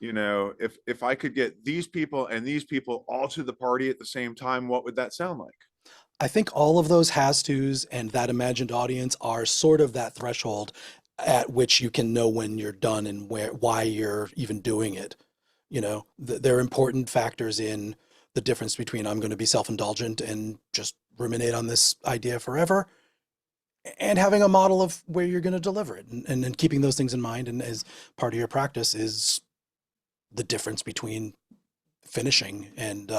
if I could get these people and these people all to the party at the same time, what would that sound like? I think all of those has-tos and that imagined audience are sort of that threshold at which you can know when you're done and why you're even doing it. They're important factors in the difference between I'm going to be self-indulgent and just ruminate on this idea forever, and having a model of where you're going to deliver it, and keeping those things in mind. And as part of your practice is the difference between finishing and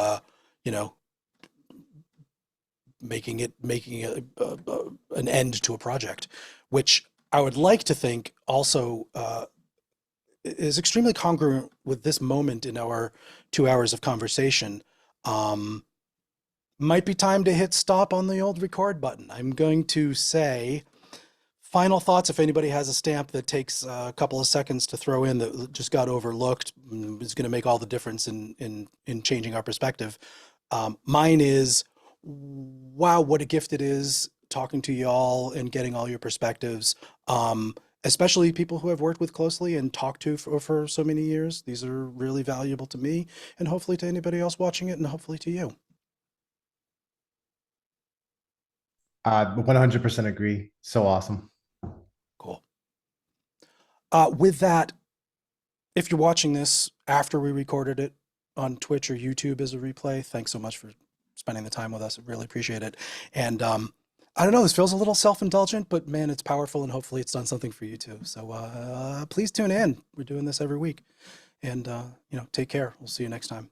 making an end to a project, which I would like to think also is extremely congruent with this moment in our 2 hours of conversation. Might be time to hit stop on the old record button. I'm going to say final thoughts. If anybody has a stamp that takes a couple of seconds to throw in that just got overlooked, is going to make all the difference in changing our perspective. Mine is, wow, what a gift it is talking to y'all and getting all your perspectives, especially people who I've worked with closely and talked to for so many years. These are really valuable to me and hopefully to anybody else watching it, and hopefully to you. 100% agree. So awesome. Cool. With that, if you're watching this after we recorded it on Twitch or YouTube as a replay, thanks so much for spending the time with us. I really appreciate it. And I don't know, this feels a little self-indulgent, but man, it's powerful, and hopefully it's done something for you too. So please tune in. We're doing this every week. And take care. We'll see you next time.